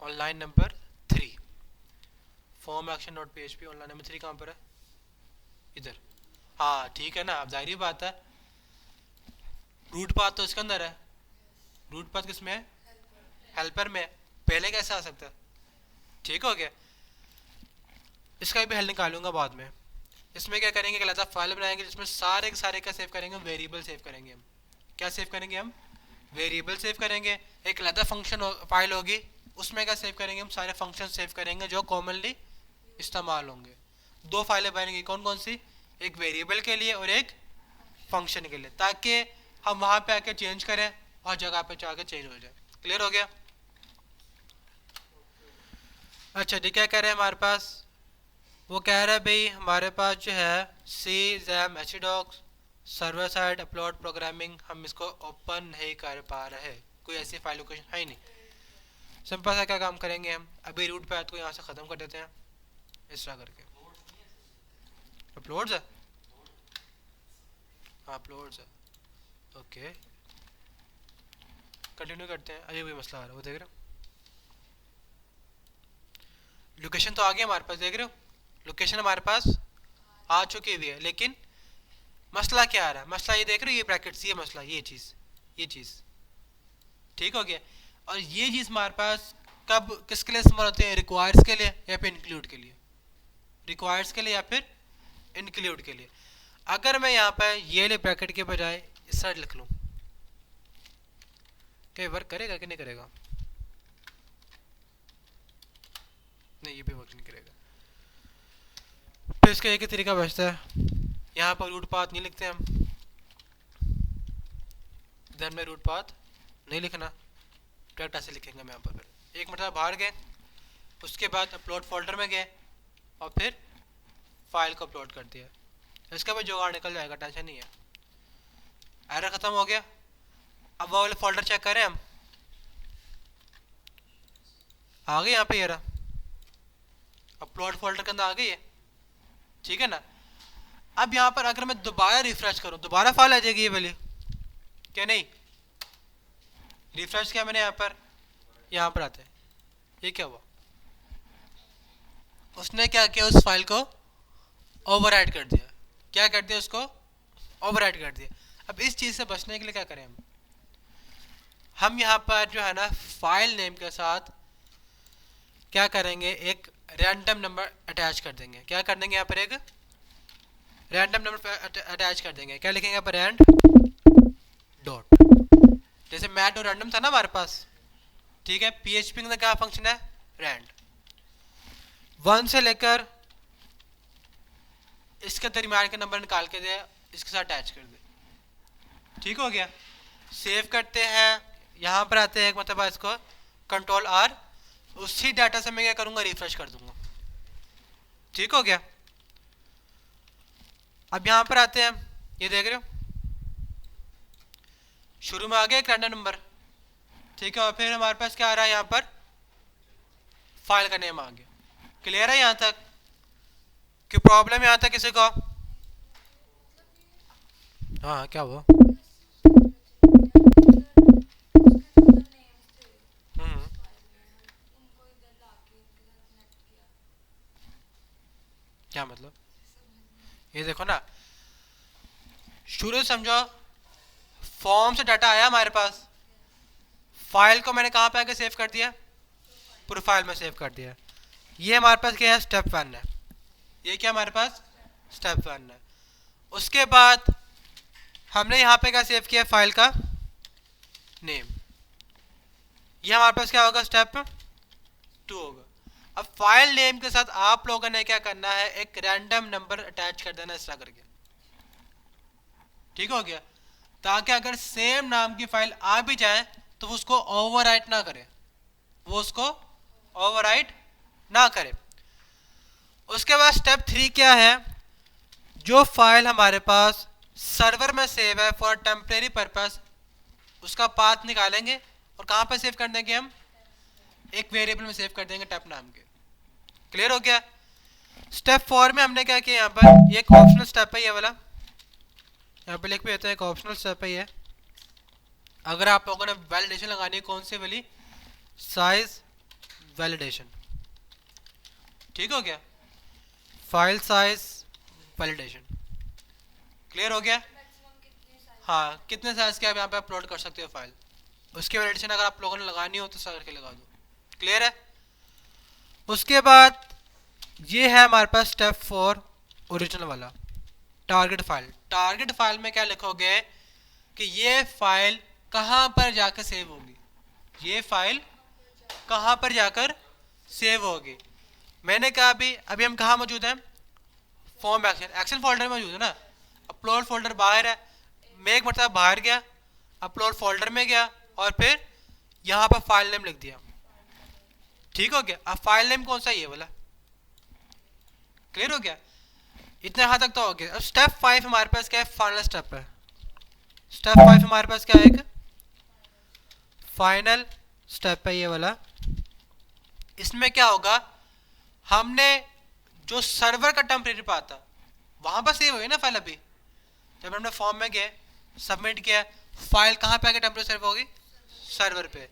Speaker 1: Online number 3 form action dot P H P, online number 3 कहाँ पर है, इधर। हाँ ठीक है ना, अब जाहिर बात है रूट पाथ तो इसके अंदर है, रूट पाथ किस में है, हेल्पर में। पहले कैसे आ सकता है? ठीक हो गया, इसका भी हल निकालूंगा बाद में। इसमें क्या करेंगे, एक अलग फाइल बनाएंगे जिसमें सारे के सारे क्या सेव करेंगे, वेरिएबल सेव करेंगे हम। क्या सेव करेंगे हम, वेरिएबल सेव करेंगे। एक अलग फंक्शन फाइल होगी, उसमें क्या सेव करेंगे हम, सारे फंक्शन सेव करेंगे जो कॉमनली इस्तेमाल होंगे। दो फाइलें बनेंगी, कौन कौन सी, एक वेरिएबल के लिए और एक फंक्शन के लिए, ताकि हम वहाँ पे आके चेंज करें और जगह पे जाके चेंज हो जाए। क्लियर हो गया? अच्छा ठीक है, कह रहे हैं हमारे पास, वो कह रहा है भाई हमारे पास जो है सी जैम एचडॉक्स सर्वर साइड अपलोड प्रोग्रामिंग, हम इसको ओपन नहीं कर पा रहे, कोई ऐसी फाइल लोकेशन है ही नहीं। सिंपल सा क्या काम करेंगे हम, अभी रूट पैथ को यहाँ से ख़त्म कर देते हैं इस तरह करके। अपलोड्स है, हाँ अपलोड्स है, ओके कंटिन्यू करते हैं। अभी वही मसला आ रहा है, वो देख रहे हो, लोकेशन तो आ गया हमारे पास, देख रहे हो लोकेशन हमारे पास आ चुकी हुई है, लेकिन मसला क्या आ रहा है, मसला ये देख रहे हो, ये ब्रैकेट्स, ये मसला, ये चीज़, ये चीज़ ठीक हो गया। और ये चीज़ हमारे पास कब किसके लिए इस्तेमाल होते हैं, रिक्वायर्स के लिए या फिर इंक्लूड के लिए, रिक्वायर्स के लिए या फिर इंक्लूड के लिए। अगर मैं यहाँ पर ये ले ब्रैकेट के बजाय इस साइड लिख लूँ, क्या वर्क करेगा कि नहीं करेगा? नहीं, ये भी वर्क नहीं करेगा। फिर इसका एक ही तरीका बचता है, यहाँ पर रूट पाथ नहीं लिखते हम, इधर में रूट पाथ नहीं लिखना, डायरेक्ट ऐसे लिखेंगे हम यहाँ पर। फिर एक मतलब बाहर गए, उसके बाद अपलोड फोल्डर में गए और फिर फाइल को अपलोड कर दिया, इसका भी जुगाड़ निकल जाएगा, टेंशन नहीं है। एरर ख़त्म हो गया। अब वो वाले फोल्डर चेक करें हम, आ गए यहाँ पे, ये रहा अपलोड फोल्डर के अंदर आ गई है, ठीक है ना। अब यहाँ पर अगर मैं दोबारा रिफ्रेश करूँ, दोबारा फाइल आ जाएगी ये वाली, क्या नहीं? रिफ्रेश किया मैंने, यहाँ पर आते हैं, ये क्या हुआ, उसने क्या किया, उस फाइल को ओवरराइट कर दिया। क्या कर दिया, उसको ओवरराइट कर दिया। अब इस चीज़ से बचने के लिए क्या करें हम यहाँ पर जो है ना फाइल नेम के साथ क्या करेंगे, एक रैंडम नंबर अटैच कर देंगे। क्या कर देंगे यहाँ पर, एक रैंडम नंबर अटैच कर देंगे। क्या लिखेंगे यहाँ पर, रैंड डॉट, जैसे मैट और रैंडम था ना हमारे पास, ठीक है। पीएचपी का क्या फंक्शन है, रैंड। 1 से लेकर इसके दरमियान के नंबर निकाल के दे, इसके साथ अटैच कर दे, ठीक हो गया। सेव करते हैं, यहाँ पर आते हैं, एक मतलब इसको कंट्रोल आर, उसी डाटा से मैं क्या करूँगा, रिफ्रेश कर दूंगा, ठीक हो गया। अब यहाँ पर आते हैं, ये देख रहे हो शुरू में आ गया एक रैंडम नंबर, ठीक है। और फिर हमारे पास क्या आ रहा है, यहाँ पर फाइल का नेम आ गया। क्लियर है यहाँ तक कि प्रॉब्लम यहाँ तक किसी को? हाँ क्या हुआ? हम्म, क्या मतलब? ये देखो ना, शुरू से समझो, फॉर्म से डाटा आया हमारे पास, फाइल को मैंने कहाँ पे आके सेव कर दिया, प्रोफाइल में सेव कर दिया। ये हमारे पास क्या है, स्टेप 1 है। ये क्या हमारे पास स्टेप 1 है। उसके बाद हमने यहाँ पे क्या सेव किया, फाइल का नेम। ये हमारे पास क्या होगा, स्टेप 2 होगा। अब फाइल नेम के साथ आप लोगों ने क्या करना है, एक रैंडम नंबर अटैच कर देना इस तरह करके। ठीक हो गया, ताकि अगर सेम नाम की फाइल आ भी जाए तो वो उसको ओवरराइट ना करे, वो उसको ओवरराइट ना करे। उसके बाद स्टेप 3 क्या है, जो फाइल हमारे पास सर्वर में सेव है फॉर टेम्परेरी पर्पस, उसका पाथ निकालेंगे और कहाँ पर सेव कर देंगे, हम एक वेरिएबल में सेव कर देंगे टेप नाम के। क्लियर हो गया। स्टेप 4 में हमने क्या किया, यहाँ पर ये एक ऑप्शनल स्टेप है, ये वाला यहाँ पे लिख भी होता है, एक ऑप्शनल स्टेप है ये। अगर आप लोगों ने वैलिडेशन लगानी है, कौन सी वाली, साइज वैलिडेशन। ठीक हो गया, फाइल साइज वैलिडेशन। क्लियर हो गया। हाँ, कितने साइज के आप यहाँ पे अपलोड कर सकते हो फाइल, उसकी वैलिडेशन अगर आप लोगों ने लगानी हो तो सर करके लगा दो। क्लियर है। उसके बाद ये है हमारे पास स्टेप 4 ओरिजिनल वाला, टारगेट फाइल। टारगेट फाइल में क्या लिखोगे कि ये फाइल कहाँ पर जाकर सेव होगी, ये फाइल कहाँ पर जाकर सेव होगी। मैंने कहा अभी हम कहाँ मौजूद हैं, फॉर्म एक्शन फोल्डर में मौजूद है ना। अपलोड फोल्डर बाहर है, मैं एक मरतबा बाहर गया, अपलोड फोल्डर में गया और फिर यहाँ पर फाइल नेम लिख दिया। ठीक हो गया। अब फाइल नेम कौन सा, ये वाला। क्लियर हो गया, इतने यहाँ तक तो हो गया। अब स्टेप 5 हमारे पास क्या है, फाइनल स्टेप है। स्टेप 5 हमारे पास क्या है, एक फाइनल स्टेप है ये वाला। इसमें क्या होगा, हमने जो सर्वर का टेम्परेरी पाथ था वहां पर सेव हुई ना फाइल। अभी जब हमने फॉर्म में गए, सबमिट किया, फाइल कहाँ पे आके टेम्परेरी सेव होगी, सर्वर पे।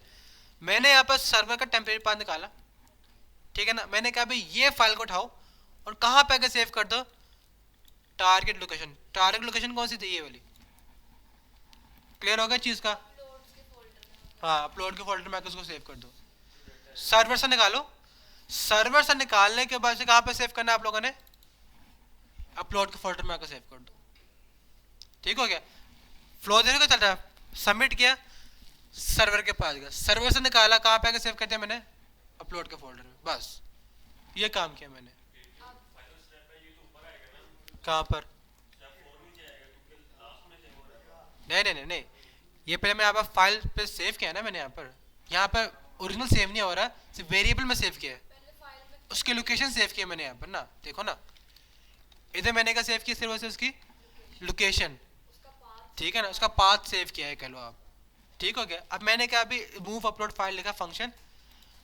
Speaker 1: मैंने यहाँ पर सर्वर का टेम्परेरी पाथ निकाला, ठीक है ना। मैंने कहा भाई ये फाइल को उठाओ और कहाँ पे आके सेव कर दो, टारगेट लोकेशन। टारगेट लोकेशन कौन सी थी, ये वाली। क्लियर होगा चीज का। हाँ, अपलोड के फोल्डर में आके उसको सेव कर दो। सर्वर से निकालो, सर्वर से निकालने के बाद से कहाँ पे सेव करना है आप लोगों ने, अपलोड के फोल्डर में आकर सेव कर दो। ठीक हो गया। फ्लो देखो क्या चल रहा है, सबमिट किया, सर्वर के पास गया, सर्वर से निकाला, कहाँ पे आकर सेव कर दिया मैंने, अपलोड के फोल्डर में। बस ये काम किया मैंने। कहाँ पर, नहीं नहीं नहीं नहीं, ये पहले मैं यहाँ पर फाइल पे सेव किया ना मैंने। यहाँ पर ओरिजिनल सेव नहीं हो रहा, सिर्फ वेरिएबल में सेव किया है, उसकी लोकेशन सेव की है मैंने यहाँ पर ना। देखो ना, इधर मैंने क्या सेव किया, सिर्फ वैसे उसकी लोकेशन, ठीक है ना, उसका पाथ सेव किया है, कह लो आप। ठीक हो गया। अब मैंने क्या अभी मूव अपलोड फाइल लिखा फंक्शन,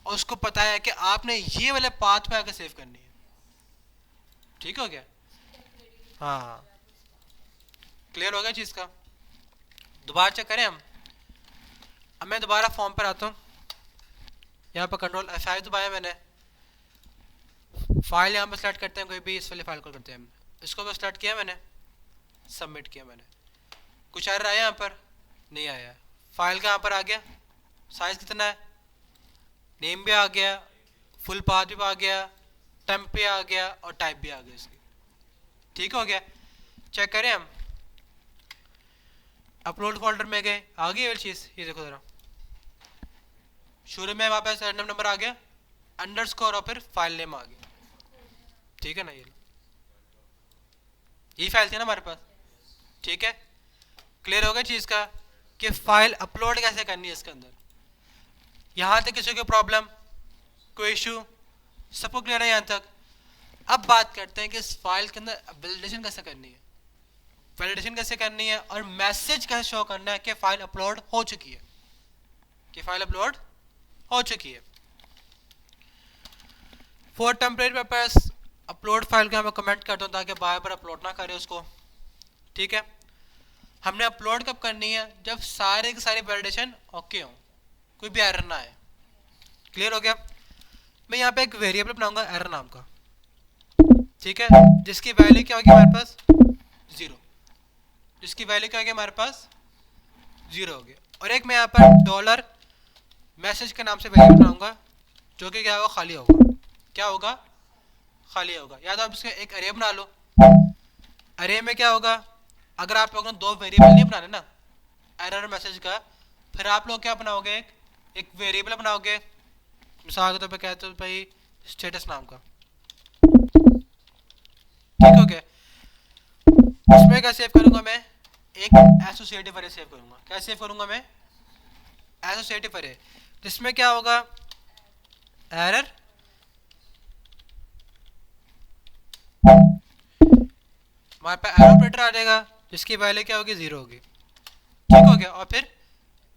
Speaker 1: और उसको पता है कि आपने ये वाले पाथ पे आकर सेव करनी है। ठीक हो गया। हाँ, क्लियर हो गया चीज़ का। दोबारा चेक करें हम। अब मैं दोबारा फॉर्म पर आता हूँ, यहाँ पर कंट्रोल F5 दबाया मैंने, फाइल यहाँ पर सेलेक्ट करते हैं, कोई भी इस वाली फाइल को करते हैं हम, इसको भी सेलेक्ट किया मैंने, सबमिट किया मैंने। कुछ एरर आया यहाँ पर, नहीं आया। फाइल कहाँ पर आ गया, साइज कितना है, नेम भी आ गया, फुल पाथ भी आ गया, टेम्प भी आ गया और टाइप भी आ गया इसकी। ठीक हो गया। चेक करें हम, अपलोड फोल्डर में गए, आ गई ये चीज़। ये देखो ज़रा, शुरू में वहाँ पे रैंडम नंबर आ गया, अंडरस्कोर और फिर फाइल नेम आ गया। ठीक है ना, ये फाइल थी ना हमारे पास। ठीक है, क्लियर हो गया चीज़ का कि फाइल अपलोड कैसे करनी है इसके अंदर। यहाँ तक किसी को प्रॉब्लम, कोई इशू, सबको क्लियर है यहाँ तक। अब बात करते हैं कि इस फाइल के अंदर वैलिडेशन कैसे करनी है, वैलिडेशन कैसे करनी है और मैसेज कैसे शो करना है कि फाइल अपलोड हो चुकी है, कि फाइल अपलोड हो चुकी है। For temporary purpose upload file को मैं कमेंट कर दूँ ताकि बार बार अपलोड ना करे उसको। ठीक है, हमने अपलोड कब करनी है, जब सारे के सारे वैलिडेशन ओके हो, कोई भी एरर ना आए। क्लियर हो गया। मैं यहाँ पे एक वेरिएबल बनाऊंगा एरर नाम का, ठीक है, जिसकी वैल्यू क्या होगी हमारे पास 0, जिसकी वैल्यू क्या होगी हमारे पास 0 हो गया। और एक मैं यहाँ पर डॉलर मैसेज के नाम से वेरिएबल बनाऊंगा जो कि क्या होगा, खाली होगा। क्या होगा, खाली होगा। या तो आप इसका एक अरे बना लो। अरे में क्या होगा, अगर आप लोगों ने दो वेरिएबल नहीं बनाने ना एरर मैसेज का, फिर आप लोग क्या बनाओगे, एक वेरिएबल बनाओगे, मिसाल के तौर पे कहते हो भाई स्टेटस नाम का, ठीक हो गया। उसमें क्या सेव करूंगा मैं, एक एसोसिएटिव अरे सेव करूंगा। क्या सेव करूंगा मैं, एसोसिएटिव अरे, जिसमें क्या होगा, एरर हमारे पास एरर ऑपरेटर आ जाएगा जिसकी वैल्यू क्या होगी, 0 होगी, ठीक हो गया। और फिर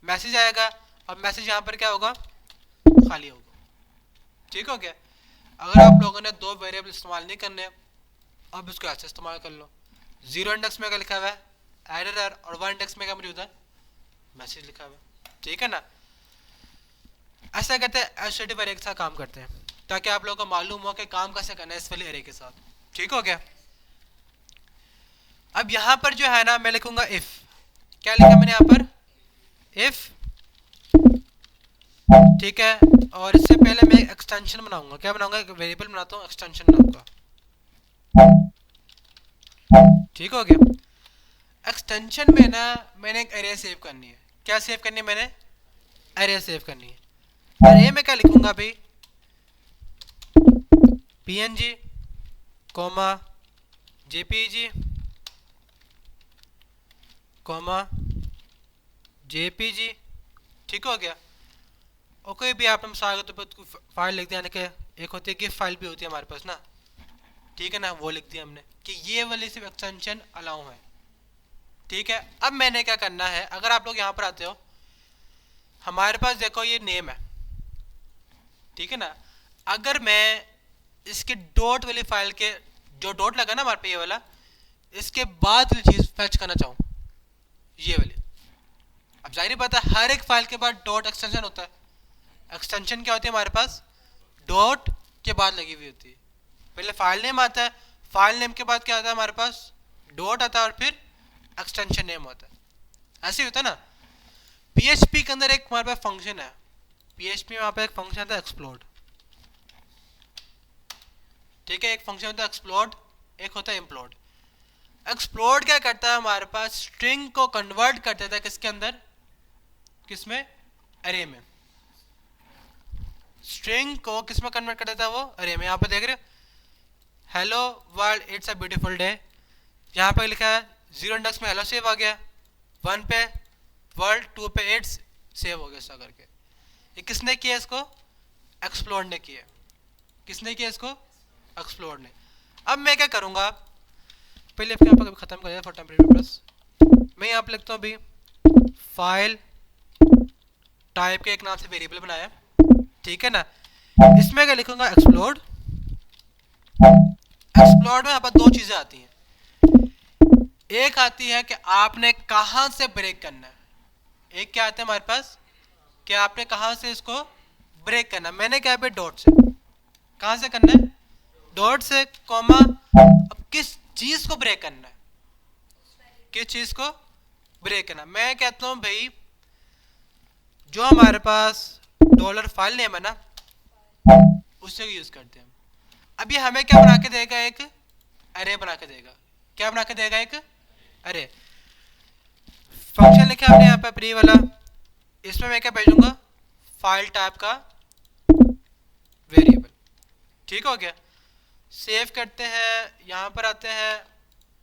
Speaker 1: मैसेज आएगा, अब मैसेज यहाँ पर क्या होगा, खाली होगा, ठीक हो गया। अगर आप लोगों ने दो वेरिएबल इस्तेमाल नहीं करने, अब इसको ऐसे इस्तेमाल कर लो। 0 इंडेक्स में क्या लिखा हुआ है, एरर, और 1 इंडेक्स में क्या मौजूद है, मैसेज लिखा हुआ है, ठीक है ना। ऐसा करते हैं, एसोसिएटिव अरे के साथ काम करते हैं, ताकि आप लोगों को मालूम हो कि काम कैसे करना है इस वाले अरे के साथ, ठीक हो गया। अब यहाँ पर जो है ना, मैं लिखूंगा इफ, क्या लिखा मैंने यहाँ पर, इफ, ठीक है। और इससे पहले मैं एक एक्सटेंशन बनाऊंगा, क्या बनाऊंगा, एक वेरिएबल बनाता हूँ एक्सटेंशन नाम का, ठीक हो गया। एक्सटेंशन में ना मैंने एक अरे सेव करनी है। क्या सेव करनी है मैंने, अरे सेव करनी है। अरे में क्या लिखूंगा भाई, png comma jpg comma jpg, ठीक हो गया। और कोई भी आप मिसाल के तौर पर फाइल लिख दिया, यानी कि एक होती है गिफ फाइल भी होती है हमारे पास ना, ठीक है ना, वो लिख दिया हमने कि ये वाली सिर्फ एक्सटेंशन अलाउ है, ठीक है। अब मैंने क्या करना है, अगर आप लोग यहाँ पर आते हो, हमारे पास देखो ये नेम है, ठीक है ना। अगर मैं इसके डॉट वाली फाइल के जो डॉट लगा ना हमारे पे ये वाला, इसके बाद वाली चीज फेच करना चाहूँ, ये वाली, अब जाहिर बात है हर एक फाइल के बाद डॉट एक्सटेंशन होता है। एक्सटेंशन क्या होती है हमारे पास, डॉट के बाद लगी हुई होती है। पहले फाइल नेम आता है, फाइल नेम के बाद क्या आता है हमारे पास, डॉट आता है, और फिर एक्सटेंशन नेम होता है। ऐसे ही होता है ना। पीएचपी के अंदर एक हमारे पास फंक्शन है, पीएचपी में वहाँ पे एक फंक्शन आता है एक्सप्लोड, ठीक है। एक फंक्शन होता है एक्सप्लोड, एक होता है इम्प्लोड। एक्सप्लोड क्या करता है, हमारे पास स्ट्रिंग को कन्वर्ट कर देता है किसके अंदर, किसमें, अरे में। स्ट्रिंग को किस में कन्वर्ट कर देता है वो, अरे में। यहाँ पे देख रहे हो, hello world it's a beautiful day, यहाँ पे लिखा है 0 इंडेक्स में हेलो सेव आ गया, 1 पे वर्ल्ड, 2 पे इट्स सेव हो गया, ऐसा करके। ये किसने किया, इसको एक्सप्लोड ने किया। किसने किया इसको, एक्सप्लोड ने। अब मैं क्या करूँगा, पहले यहाँ पर खत्म कर दिया फॉर टेम्परेरी पर्पस। मैं यहाँ पर लिखता हूँ अभी फाइल टाइप के एक नाम से वेरिएबल बनाया, ठीक है ना। इसमें क्या लिखूंगा, एक्सप्लोड। एक्सप्लोड में यहाँ पर दो चीजें आती हैं, एक आती है कि आपने कहाँ से ब्रेक करना है, एक क्या आता है हमारे पास कि आपने कहाँ से इसको ब्रेक करना है। मैंने क्या पे डॉट से, कहाँ से करना है, डॉट से, कॉमा, अब किस चीज को ब्रेक करना है, किस चीज को ब्रेक करना। मैं कहता हूँ भाई जो हमारे पास डॉलर फाइल नेम है ना, उससे यूज करते हैं। अब ये हमें क्या बना के देगा, एक अरे बना के देगा। क्या बना के देगा, एक अरे। फंक्शन लिखा हमने यहाँ पे प्री वाला, इसमें मैं क्या भेजूंगा, फाइल टाइप का वेरिएबल, ठीक हो गया। सेव करते हैं, यहाँ पर आते हैं,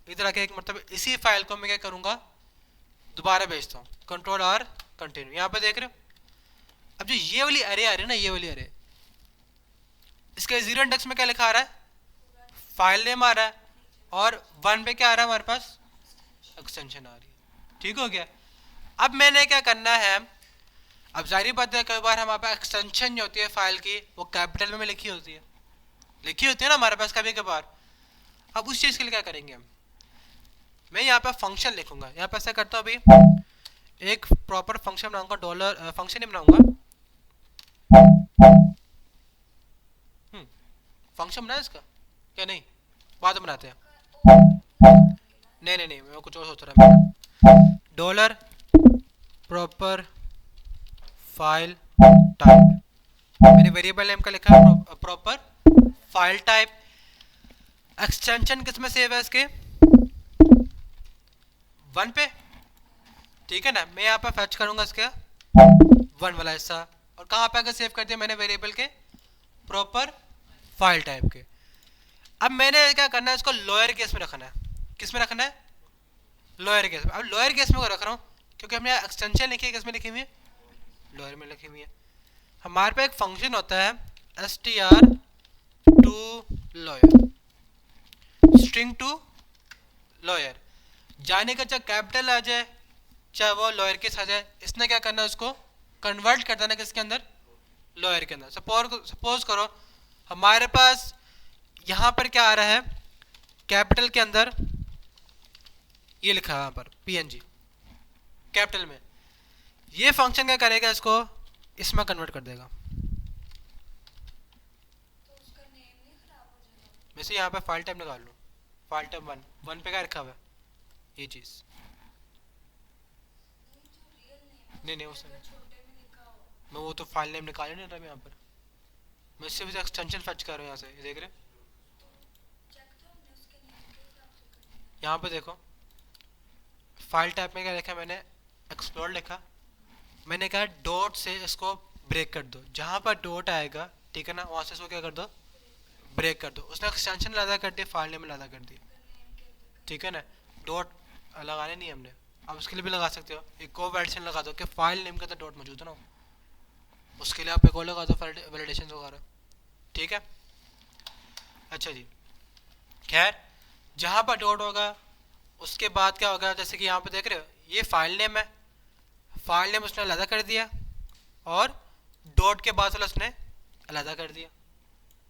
Speaker 1: इधर आके एक मतलब इसी फाइल को मैं क्या करूँगा, दोबारा भेजता हूँ, कंट्रोल आर कंटिन्यू। यहाँ पर देख रहे हो, अब जो ये वाली अरे आ रही है ना, ये वाली अरे, इसके 0 इंडेक्स में क्या लिखा आ रहा है, फाइल नेम आ रहा है, और 1 पे क्या आ रहा है हमारे पास, एक्सटेंशन आ रही है, ठीक हो गया। अब मैंने क्या करना है, अब जाहिर बात है कई बार हमारे पास एक्सटेंशन जो होती है फाइल की, वो कैपिटल में लिखी होती है, ना हमारे पास कभी कभार। अब उस चीज़ के लिए क्या करेंगे हम, मैं यहाँ पे फंक्शन लिखूंगा। यहाँ पे ऐसा करता हूँ, अभी एक प्रॉपर फंक्शन बनाऊंगा, डॉलर फंक्शन ही बनाऊंगा। फंक्शन बनाया इसका क्या, नहीं बाद में बनाते हैं, नहीं मैं कुछ और सोच रहा है। डॉलर प्रॉपर फाइल टाइप, मैंने वेरिएबल नेम का लिखा है प्रॉपर फाइल टाइप, एक्सटेंशन किस में सेव है इसके, वन पे, ठीक है ना। मैं यहाँ पर फैच करूंगा इसका वन वाला हिस्सा, और कहाँ पे आकर सेव कर दिया मैंने, वेरिएबल के प्रॉपर फाइल टाइप के। अब मैंने क्या करना है, इसको लोअर केस में रखना है। किस में रखना है, लोअर केस में। अब लोअर केस में रख रहा हूँ क्योंकि हमने एक्सटेंशन लिखी है, किस में लिखी हुई है, लोअर में लिखी हुई है। हमारे पे एक फंक्शन होता है str to lower, string to lower, जाने का चाहे कैपिटल आ जाए चाहे वो लोअर केस आ जाए, इसने क्या करना है, उसको कन्वर्ट कर देना किसके अंदर, लोअर के अंदर। सपोज करो हमारे पास यहाँ पर क्या आ रहा है, कैपिटल के अंदर ये लिखा है यहाँ पर png कैपिटल में, ये फंक्शन क्या करेगा, इसको इसमें कन्वर्ट कर देगा। वैसे यहाँ पे फाइल टाइप निकाल लूँ, फाइल टाइप वन, वन पे क्या रखा हुआ है, ये चीज़ नहीं उसमें मैं वो तो फाइल नेम निकाल नहीं रहा यहाँ पर, मैं सिर्फ एक्सटेंशन फैच कर रहा हूँ यहाँ से, ये देख रहे यहाँ पे देखो फाइल टाइप में क्या लिखा मैंने, एक्सप्लोर लिखा, मैंने कहा डॉट से इसको ब्रेक कर दो, जहाँ पर डॉट आएगा ठीक है ना, वहाँ से इसको क्या कर दो, ब्रेक कर दो। उसने एक्सटेंशन लादा कर दी, फाइल नेम लादा कर दी, ठीक है ना। डॉट लगाने नहीं हमने, अब उसके लिए भी लगा सकते हो, एक और वैलिडेशन लगा दो कि फाइल नेम के अंदर डॉट मौजूद है ना, उसके लिए आप एक और लगा दो वैलिडेशन वगैरह, ठीक है। अच्छा जी, खैर जहाँ पर डॉट होगा उसके बाद क्या होगा, जैसे कि यहाँ पे देख रहे हो ये फाइल नेम है, फाइल नेम उसने अलग कर दिया और डॉट के बाद उसने अलग कर दिया,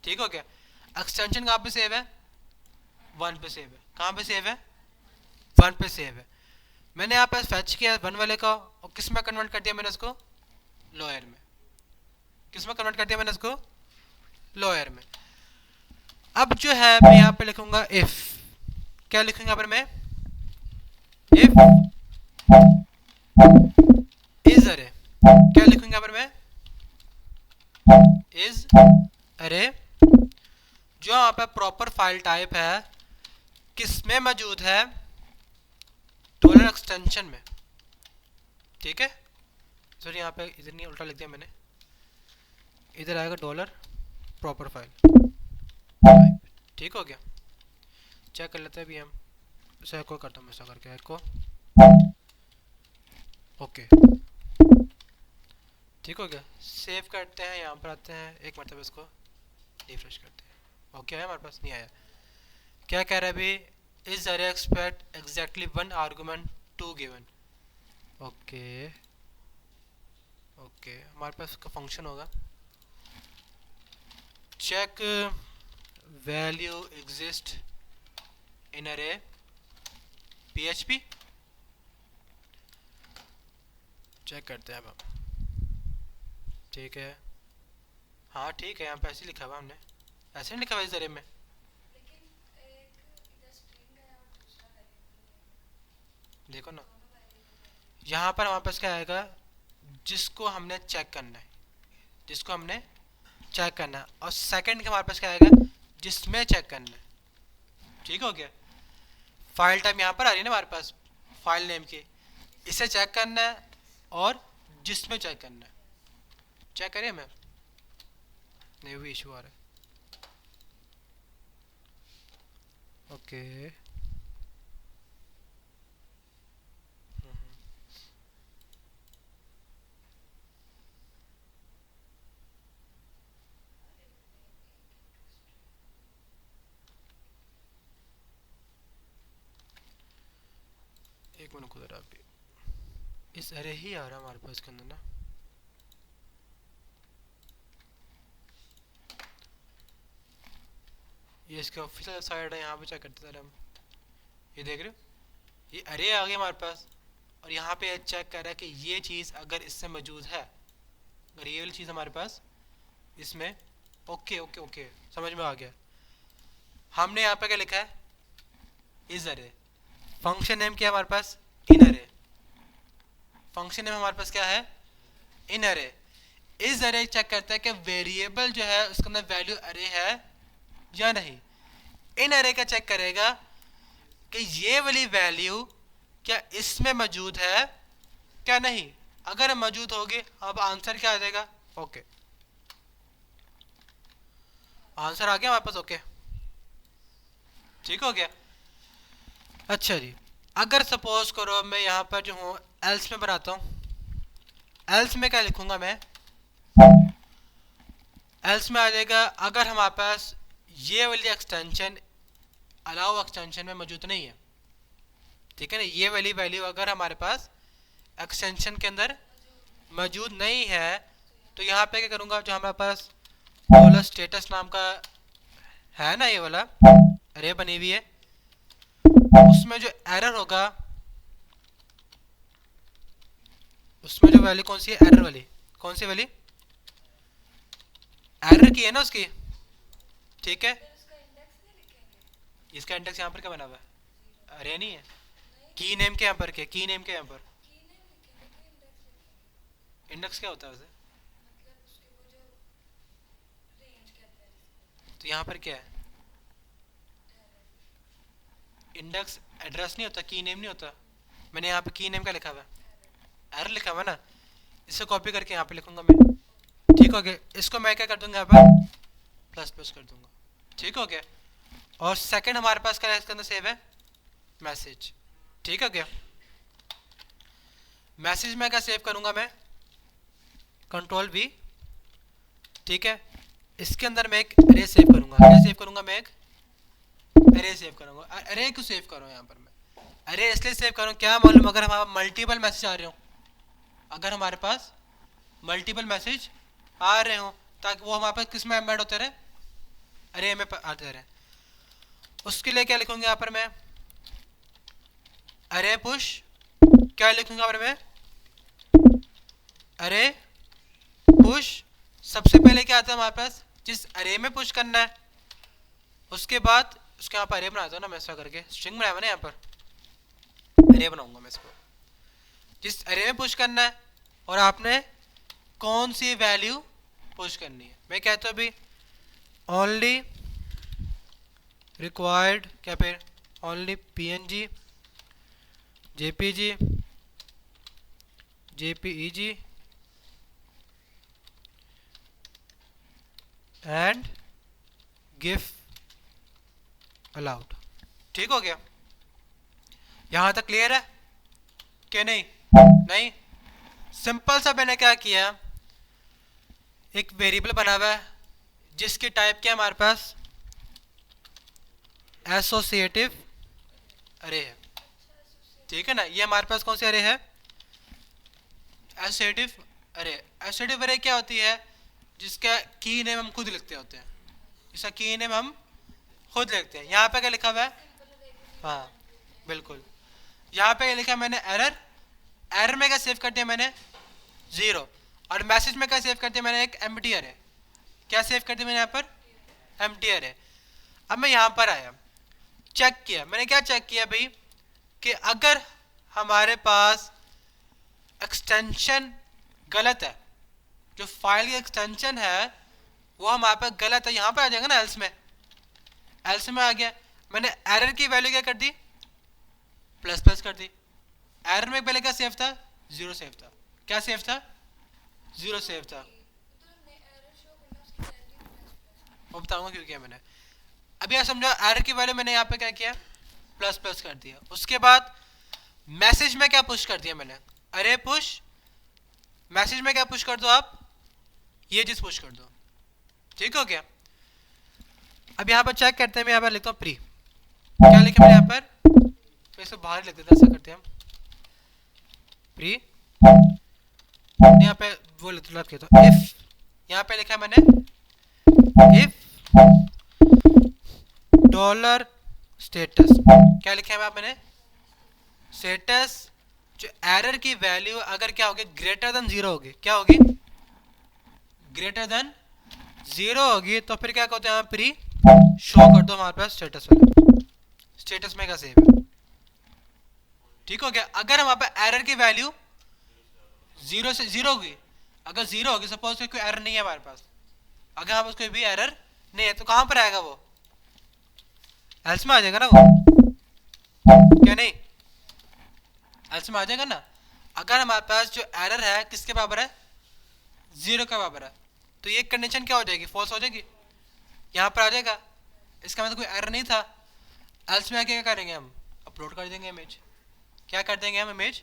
Speaker 1: ठीक हो गया। एक्सटेंशन कहाँ पे सेव है, वन पे सेव है, कहाँ पे सेव है, वन पे सेव है। मैंने यहाँ पे फैच किया वन वाले का, और किस में कन्वर्ट कर दिया मैंने उसको, लोअर में। किस में कन्वर्ट कर दिया मैंने उसको, लोअर में। अब जो है मैं यहाँ पे लिखूंगा इफ, क्या लिखूंगा यहाँ पर मैं, इफ इज अरे, क्या लिखूंगा यहाँ पर मैं, इज अरे, जो यहाँ पे प्रॉपर फाइल टाइप है किस में मौजूद है, डॉलर एक्सटेंशन में, ठीक है। सॉरी यहाँ पे इधर नहीं, उल्टा लिख दिया मैंने, इधर आएगा डॉलर प्रॉपर फाइल, ठीक हो गया। चेक कर लेते हैं अभी हम, इसे एको करता हूँ, ऐसा करके एको, ओके ठीक हो गया। सेव करते हैं, यहाँ पर आते हैं, एक मतलब इसको रिफ्रेश करते हैं, ओके है हमारे पास, नहीं आया। क्या कह रहा है अभी, is array expect exactly one argument two given, okay okay, हमारे पास इसका फंक्शन होगा चेक वैल्यू एग्जिस्ट इन अरे PHP, चेक करते हैं अब हम, ठीक है, हाँ ठीक है, यहाँ पे ऐसे लिखा हुआ हमने, ऐसे नहीं लिखा हुआ इस जरिए में, देखो ना यहाँ पर हमारे पास क्या आएगा, जिसको हमने चेक करना है, जिसको हमने चेक करना है, और सेकंड के हमारे पास क्या आएगा, जिसमें चेक करना है, ठीक हो गया। फाइल टाइप यहाँ पर आ रही है ना हमारे पास, फाइल नेम की, इसे चेक करना है और जिसमें चेक करना है, चेक करिए मैं, नहीं भी इशू आ रहा है, ओके एक मिनट खुद अभी, इस अरे ही आ रहा है हमारे पास के अंदर ना, ये इसका ऑफिशियल साइड है, यहाँ पे चेक करते थे हम, ये देख रहे हो ये अरे आ गया हमारे पास, और यहाँ पे चेक कर रहा है कि ये चीज़ अगर इससे मौजूद है, अगर ये वाली चीज़ हमारे पास इसमें, ओके ओके ओके समझ में आ गया। हमने यहाँ पे क्या लिखा है, इज अरे, फंक्शन नेम क्या है हमारे पास, इन अरे, फंक्शन नेम हमारे पास क्या है, इन अरे। इस अरे चेक करता है कि वेरिएबल जो है उसके अंदर वैल्यू अरे है या नहीं। इन एरे का चेक करेगा कि ये वाली वैल्यू क्या इसमें मौजूद है क्या नहीं। अगर मौजूद होगी अब आंसर क्या आ जाएगा, ओके। आंसर आ गया हमारे पास, ओके, ठीक हो गया। अच्छा जी, अगर सपोज करो मैं यहाँ पर जो हूँ एल्स में बनाता हूँ, एल्स में क्या लिखूंगा मैं, एल्स में आ जाएगा अगर हमारे पास ये वाली एक्सटेंशन अलाउ एक्सटेंशन में मौजूद नहीं है, ठीक है ना, ये वाली वैल्यू अगर हमारे पास एक्सटेंशन के अंदर मौजूद नहीं है तो यहाँ पे क्या करूँगा, जो हमारे पास डॉलर स्टेटस नाम का है ना ये वाला अरे बनी हुई है, उसमें जो एरर होगा, उसमें जो वैल्यू कौन सी है, एरर वाली, कौन सी वाली, एरर की है ना उसकी, ठीक है। इसका इंडेक्स यहाँ पर क्या बना हुआ है, अरे नहीं है, की नेम के यहाँ पर क्या, की नेम के यहाँ पर इंडेक्स क्या होता है वैसे, तो यहाँ पर क्या है, इंडेक्स एड्रेस नहीं होता, की नेम नहीं होता। मैंने यहाँ पे की नेम का लिखा हुआ है, एरर लिखा हुआ ना, इसे कॉपी करके यहाँ पे लिखूंगा मैं, ठीक हो गया। इसको मैं क्या कर दूंगा यहाँ पर प्लस प्लस कर दूंगा, ठीक हो गया। और सेकंड हमारे पास क्या है इसके अंदर सेव है, मैसेज, ठीक हो गया। मैसेज में क्या सेव करूंगा मैं, कंट्रोल वी, ठीक है। इसके अंदर मैं एक अरे सेव करूंगा, क्या सेव करूंगा मैं, एक अरे सेव करूंगा। अरे क्यों सेव करूँ यहाँ पर मैं, अरे इसलिए सेव करूँ, क्या मालूम अगर हमारा मल्टीपल मैसेज आ रहे हो, अगर हमारे पास मल्टीपल मैसेज आ रहे हो ताकि वो हमारे पास किस में एम्बेड होते रहे, अरे में आते रहे। उसके लिए क्या लिखूंगा यहाँ पर मैं, अरे पुश, क्या लिखूंगा यहाँ पर मैं, अरे पुश। सबसे पहले क्या आता है हमारे पास, जिस अरे में पुश करना है, उसके बाद उसके यहाँ पर अरे बनाता हूँ ना मैं, ऐसा करके स्ट्रिंग बनाया हुआ ना, यहाँ पर अरे बनाऊंगा मैं इसको, जिस अरे में पुश करना है और आपने कौन सी वैल्यू पुश करनी है। मैं कहता हूँ अभी ओनली रिक्वायर्ड, क्या फिर only PNG, JPG, JPEG and gif allowed, ठीक हो गया। यहां तक क्लियर है कि नहीं, नहीं, सिंपल सा मैंने क्या किया, एक वेरिएबल बना हुआ है जिसकी टाइप क्या हमारे पास एसोसिएटिव अरे है, ठीक है ना। ये हमारे पास कौन सी अरे है, एसोसिएटिव अरे। एसोसिएटिव अरे क्या होती है, जिसका की नेम हम खुद लिखते होते हैं, इसका की नेम हम खुद लिखते हैं। यहाँ पे क्या लिखा हुआ है, हाँ बिल्कुल, यहाँ पे क्या लिखा है मैंने, एरर, एरर में क्या सेव कर दिया मैंने, जीरो। और मैसेज में क्या सेव कर दिया मैंने, एक एम्प्टी अरे, क्या सेव कर दिया मैंने यहाँ पर, एम्प्टी अरे। अब मैं यहाँ पर आया, चेक किया, मैंने क्या चेक किया भाई, कि अगर हमारे पास एक्सटेंशन गलत है, जो फाइल की एक्सटेंशन है वो हमारे पास गलत है, यहाँ पर आ जाएगा ना एल्स में, एल्स में आ गया। मैंने एरर की वैल्यू क्या कर दी, प्लस प्लस कर दी। एरर में पहले क्या सेव था, जीरो सेव था, क्या सेव था, जीरो सेव था। वो बताऊंगा क्यों किया मैंने, अभी आप समझो, एरर की वैल्यू मैंने यहाँ पे क्या किया, प्लस प्लस कर दिया। उसके बाद मैसेज में क्या पुश कर दिया मैंने, अरे पुश। मैसेज में क्या पुश कर दो आप, ये चीज पुश कर दो, ठीक हो गया। अब यहाँ पर चेक करते हैं, मैं यहाँ पर लिखता हूँ प्री, क्या लिखे मैंने यहाँ पर, तो इसे बाहर लिख देते हैं, ऐसा करते हैं हम, प्री। यहाँ पे वो लिख देता हूँ इफ, यहाँ पे लिखा है मैंने इफ डॉलर स्टेटस, क्या लिखा है मैंने, स्टेटस जो एरर की वैल्यू अगर क्या होगी, ग्रेटर देन जीरो होगी, क्या होगी, ग्रेटर देन जीरो होगी, तो फिर क्या कहते हैं, प्री शो कर दो हमारे पास स्टेटस वाला, स्टेटस में क्या सेव है, ठीक हो गया। अगर हमारे पास एरर की वैल्यू जीरो से जीरो होगी, अगर जीरो होगी, सपोज कोई एरर नहीं है हमारे पास, अगर हमारे पास कोई भी एरर नहीं है, तो कहां पर आएगा वो, एल्स में आ जाएगा ना वो, क्या नहीं, एल्स में आ जाएगा ना। अगर हमारे पास जो एरर है किसके बराबर है, 0 के बराबर है, तो ये कंडीशन क्या हो जाएगी, फॉल्स हो जाएगी, यहाँ पर आ जाएगा, इसका मतलब कोई एरर नहीं था। एल्स में आके क्या करेंगे हम, अपलोड कर देंगे इमेज, क्या कर देंगे हम, इमेज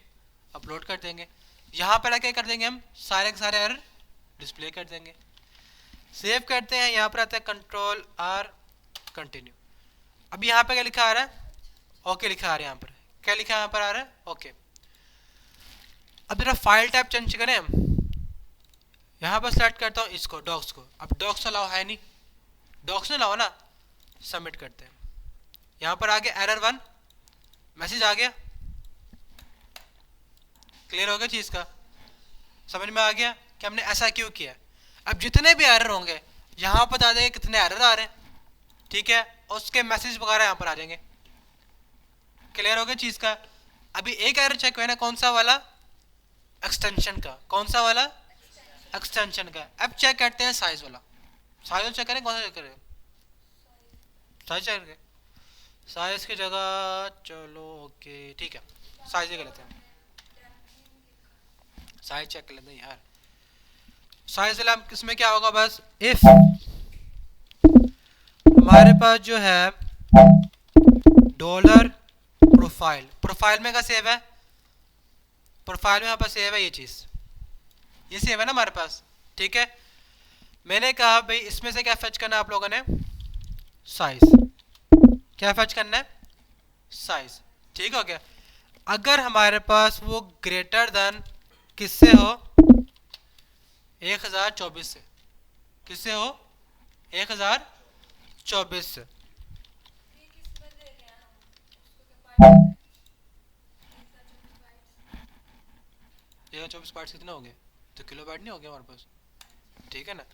Speaker 1: अपलोड कर देंगे। यहाँ पर आके कर देंगे हम सारे के सारे एरर डिस्प्ले कर देंगे। सेव करते हैं, यहाँ पर आता है कंट्रोल आर कंटिन्यू। अब यहाँ पे क्या लिखा आ रहा है, ओके लिखा आ रहा है, यहाँ पर क्या लिखा है, यहाँ पर आ रहा है ओके। अब जरा फाइल टाइप चेंज करें हम, यहाँ पर सेलेक्ट करता हूँ इसको, डॉक्स को। अब डॉक्स अलाउ है नहीं, डॉक्स ने लाओ ना, सबमिट करते हैं। यहाँ पर आ गया एरर 1, मैसेज आ गया, क्लियर हो गया चीज़ का, समझ में आ गया कि हमने ऐसा क्यों किया। अब जितने भी एरर होंगे यहाँ पर बता देंगे कितने एरर आ रहे हैं, ठीक है, और उसके मैसेज वगैरह यहाँ पर आ जाएंगे, क्लियर हो गया चीज़ का। अभी एक एरर चेक हुआ ना, कौन सा वाला, एक्सटेंशन का, कौन सा वाला, एक्सटेंशन का। अब चेक करते हैं साइज वाला, साइज चेक करें, कौन सा चेक करें, साइज चेक करें, साइज की जगह चलो ओके ठीक है, साइज ही कर लेते हैं, साइज चेक कर लेते हैं यार। साइज वाला किसमें क्या होगा, बस इफ हमारे पास जो है डॉलर प्रोफाइल, प्रोफाइल में क्या सेव है, प्रोफाइल में यहाँ पर सेव है ये चीज़, ये सेव है ना हमारे पास, ठीक है। मैंने कहा भाई इसमें से क्या फैच करना है आप लोगों ने, साइज, क्या फैच करना है, साइज, ठीक हो गया। अगर हमारे पास वो ग्रेटर देन किससे हो, 1024 से, किससे हो, 1024 से, 1024 पार्ट्स कितना हो गया, तो किलो बाइट नहीं हो गया हमारे पास, ठीक है ना।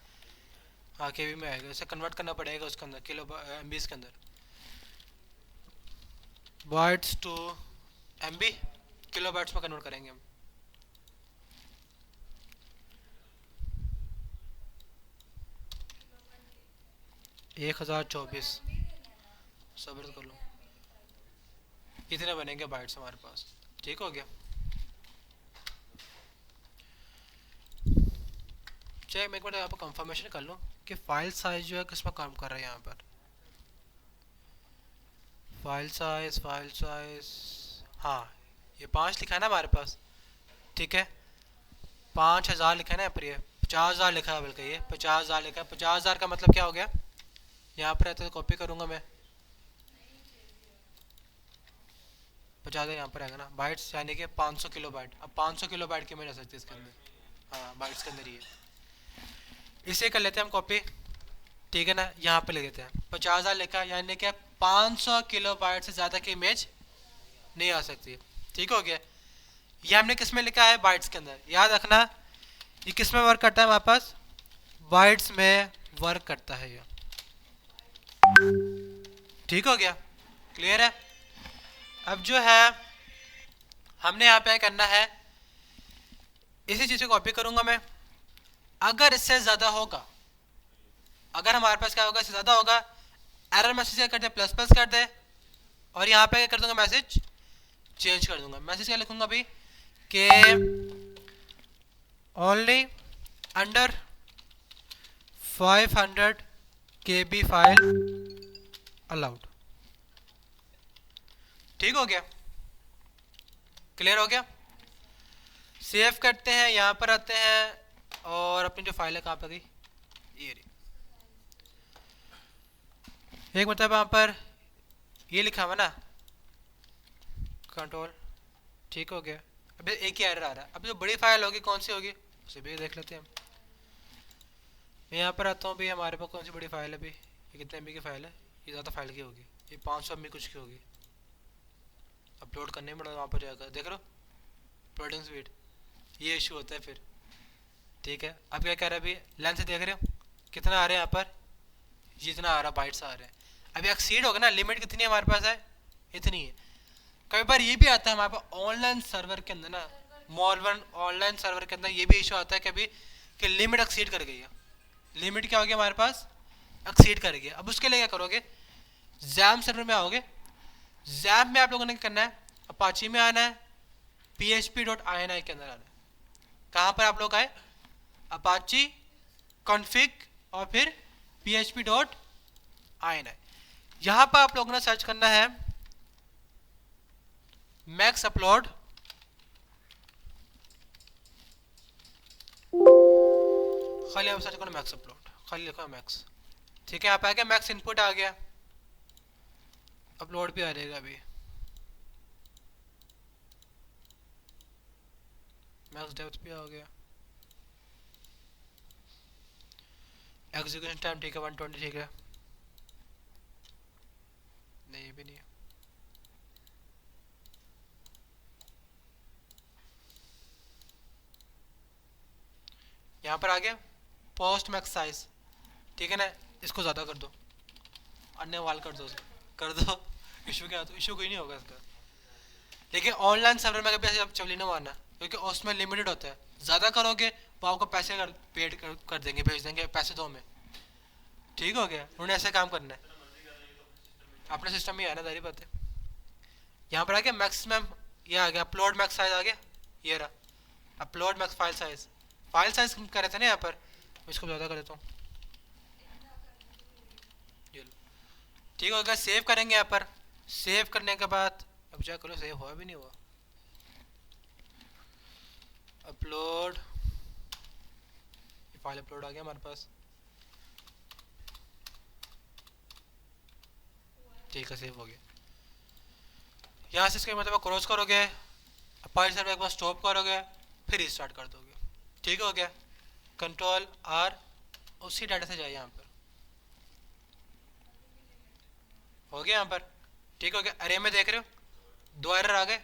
Speaker 1: हाँ केबी में आएगा, इसे कन्वर्ट करना पड़ेगा उसके अंदर, किलो एमबीज के अंदर, bytes to MB, kilo bytes में कन्वर्ट करेंगे हम। एक 1024, सब्र कर लो, कितने बनेंगे बाइट्स हमारे पास, ठीक हो गया। चेक मैं एक बार यहाँ पर कंफर्मेशन कर लूँ कि फाइल साइज जो है किस पर काम कर रहा है, यहाँ पर फाइल साइज, हाँ ये 5 लिखा है ना हमारे पास, ठीक है, 5000 लिखा है ना यहाँ पर, ये 50,000 लिखा है, बल्कि ये 50,000 लिखा है। 50,000 का मतलब क्या हो गया, यहाँ पर रहता है तो कॉपी करूँगा मैं, 50,000 यहाँ पर आएगा ना, बाइट्स यानी कि 500 किलो बाइट। अब 500 किलो बाइट की मैं रह सकती है इसके अंदर, हाँ बाइट्स के अंदर ही है, इसे कर लेते हैं हम कॉपी, ठीक है ना। यहाँ पे ले लेते हैं 50,000 लिखा, यानी कि 500 किलो बाइट से ज़्यादा की इमेज नहीं आ सकती, ठीक हो गया। ये हमने किस में लिखा है, बाइट्स के अंदर, याद रखना ये किस में वर्क करता है हमारे पास, बाइट्स में वर्क करता है ये, ठीक हो गया, क्लियर है। अब जो है हमने यहाँ पे करना है, इसी चीज़ को कॉपी करूँगा मैं, अगर इससे ज़्यादा होगा, अगर हमारे पास क्या होगा, इससे ज़्यादा होगा, एरर मैसेज क्या कर दे, प्लस प्लस कर दे, और यहाँ पे क्या कर दूंगा, मैसेज चेंज कर दूंगा। मैसेज क्या लिखूंगा अभी, के only under 500 KB file allowed, ठीक हो गया, क्लियर हो गया। सेव करते हैं, यहाँ पर आते हैं, और अपनी जो फाइल है कहाँ पर गई, ये रही, एक मतलब यहाँ पर ये लिखा हुआ ना कंट्रोल, ठीक हो गया। अभी एक ही एरर आ रहा है, अभी जो बड़ी फाइल होगी कौन सी होगी उसे भी देख लेते हैं हम। मैं यहाँ पर आता हूँ भाई, हमारे पास कौन सी बड़ी फाइल है अभी, ये कितने MB की फाइल है, ये ज़्यादा फाइल की होगी, ये 500 MB कुछ की होगी, अपलोड करने में वहाँ पर जाएगा, देख लो अपलोडिंग स्पीड, ये इशू होता है फिर, ठीक है। अब क्या कह रहा है अभी, लेंथ देख रहे हो कितना आ रहा है यहाँ पर, जितना आ रहा बाइट्स आ रहे हैं। अभी एक्सीड होगा ना, लिमिट कितनी हमारे पास है, इतनी है। कई बार ये भी आता है हमारे पास ऑनलाइन सर्वर के अंदर ना, मॉलवन ऑनलाइन सर्वर के अंदर ये भी इशू आता है कभी कि लिमिट एक्सीड कर गई है, लिमिट क्या हो गया हमारे पास, एक्सीड कर गया। अब उसके लिए क्या करोगे, जैम सर्वर में आओगे, जैम में आप लोगों ने क्या करना है, अपाची में आना है, php.ini के अंदर आना है। कहाँ पर आप लोग आए, अपाची कॉन्फ़िग और फिर php.ini। यहाँ पर आप लोगों ने सर्च करना है मैक्स अपलोड, खाली आप सर्च करो मैक्स अपलोड, खाली लिखो मैक्स, ठीक है। यहाँ पे आ गया मैक्स इनपुट आ गया, अपलोड भी आ जाएगा अभी, मैक्स डेप्थ भी आ गया, एग्जीक्यूशन टाइम ठीक है 120, ठीक है, नहीं ये भी नहीं है। यहाँ पर आ गया पोस्ट मैक्स साइज, ठीक है ना, इसको ज़्यादा कर दो, अन्य वाल कर दो, कर दो इशू क्या, तो इशू कोई नहीं होगा इसका। लेकिन ऑनलाइन सर्वर में कभी ऐसे चवली नहीं मारना, क्योंकि उसमें लिमिटेड होता है, ज़्यादा करोगे वो आपको पैसे पेड कर देंगे, भेज देंगे पैसे दो में, ठीक हो गया। उन्हें ऐसे काम करना है, अपने सिस्टम में आना, दारी बात है। यहाँ पर आ गया मैक्सिमम, ये आ गया अपलोड मैक्स साइज आ गया, ये रहा upload max file size, file size कर रहे थे ना यहाँ पर, इसको ज़्यादा कर देता हूँ, ठीक होगा। सेव करेंगे यहाँ पर, सेव करने के बाद अब क्या करो, सेव हुआ भी नहीं हुआ, अपलोड, फाइल अपलोड आ गया हमारे पास, ठीक है सेव हो गया। यहाँ से इसका मतलब क्रॉस करोगे, फाइल सर्वर एक बार स्टॉप करोगे, फिर रिस्टार्ट कर दोगे, ठीक हो गया। कंट्रोल आर, उसी डाटा से जाइए यहाँ पर, हो गया यहाँ पर, ठीक हो गया। अरे में देख रहे हो दो एरर आ गए,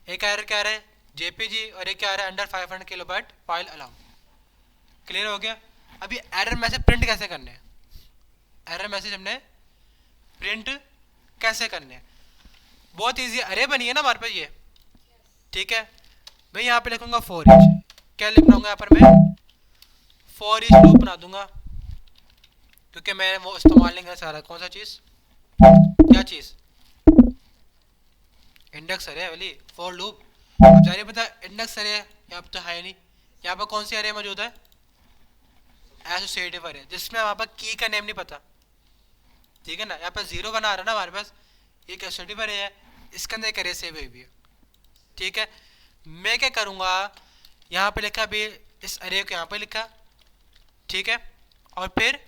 Speaker 1: एक एरर क्या आ रहा है जेपीजी, और एक क्या आ रहा है under 500 kilobyte file allow, clear हो गया। अभी एरर मैसेज प्रिंट कैसे करने हैं, एरर मैसेज हमने प्रिंट कैसे करने हैं, बहुत ईजी, अरे बनी है ना हमारे पास ये, ठीक है। मैं यहाँ पे लिखूंगा फॉर ईच, क्या लिख रहा हूँ यहाँ पर मैं, फॉर ईच लूप बना दूंगा, क्योंकि मैं वो इस्तेमाल नहीं करना चाह रहा, कौन सा चीज़, क्या चीज़, इंडेक्स अरे वाली फॉर लूप, जारी पता इंडेक्स अरे यहाँ पर तो है नहीं, यहाँ पर कौन सी अरे मौजूद है, एसोसिएटिव अरे, जिसमें वहाँ पर की का नेम नहीं पता, ठीक है ना। यहाँ पर जीरो बना रहा है ना हमारे पास, एक एसोसिएटिव अरे है, इसके अंदर एक अरे सेव हुई भी है, ठीक है। मैं क्या करूँगा, यहाँ पे लिखा अभी इस अरे को यहाँ पे लिखा, ठीक है, और फिर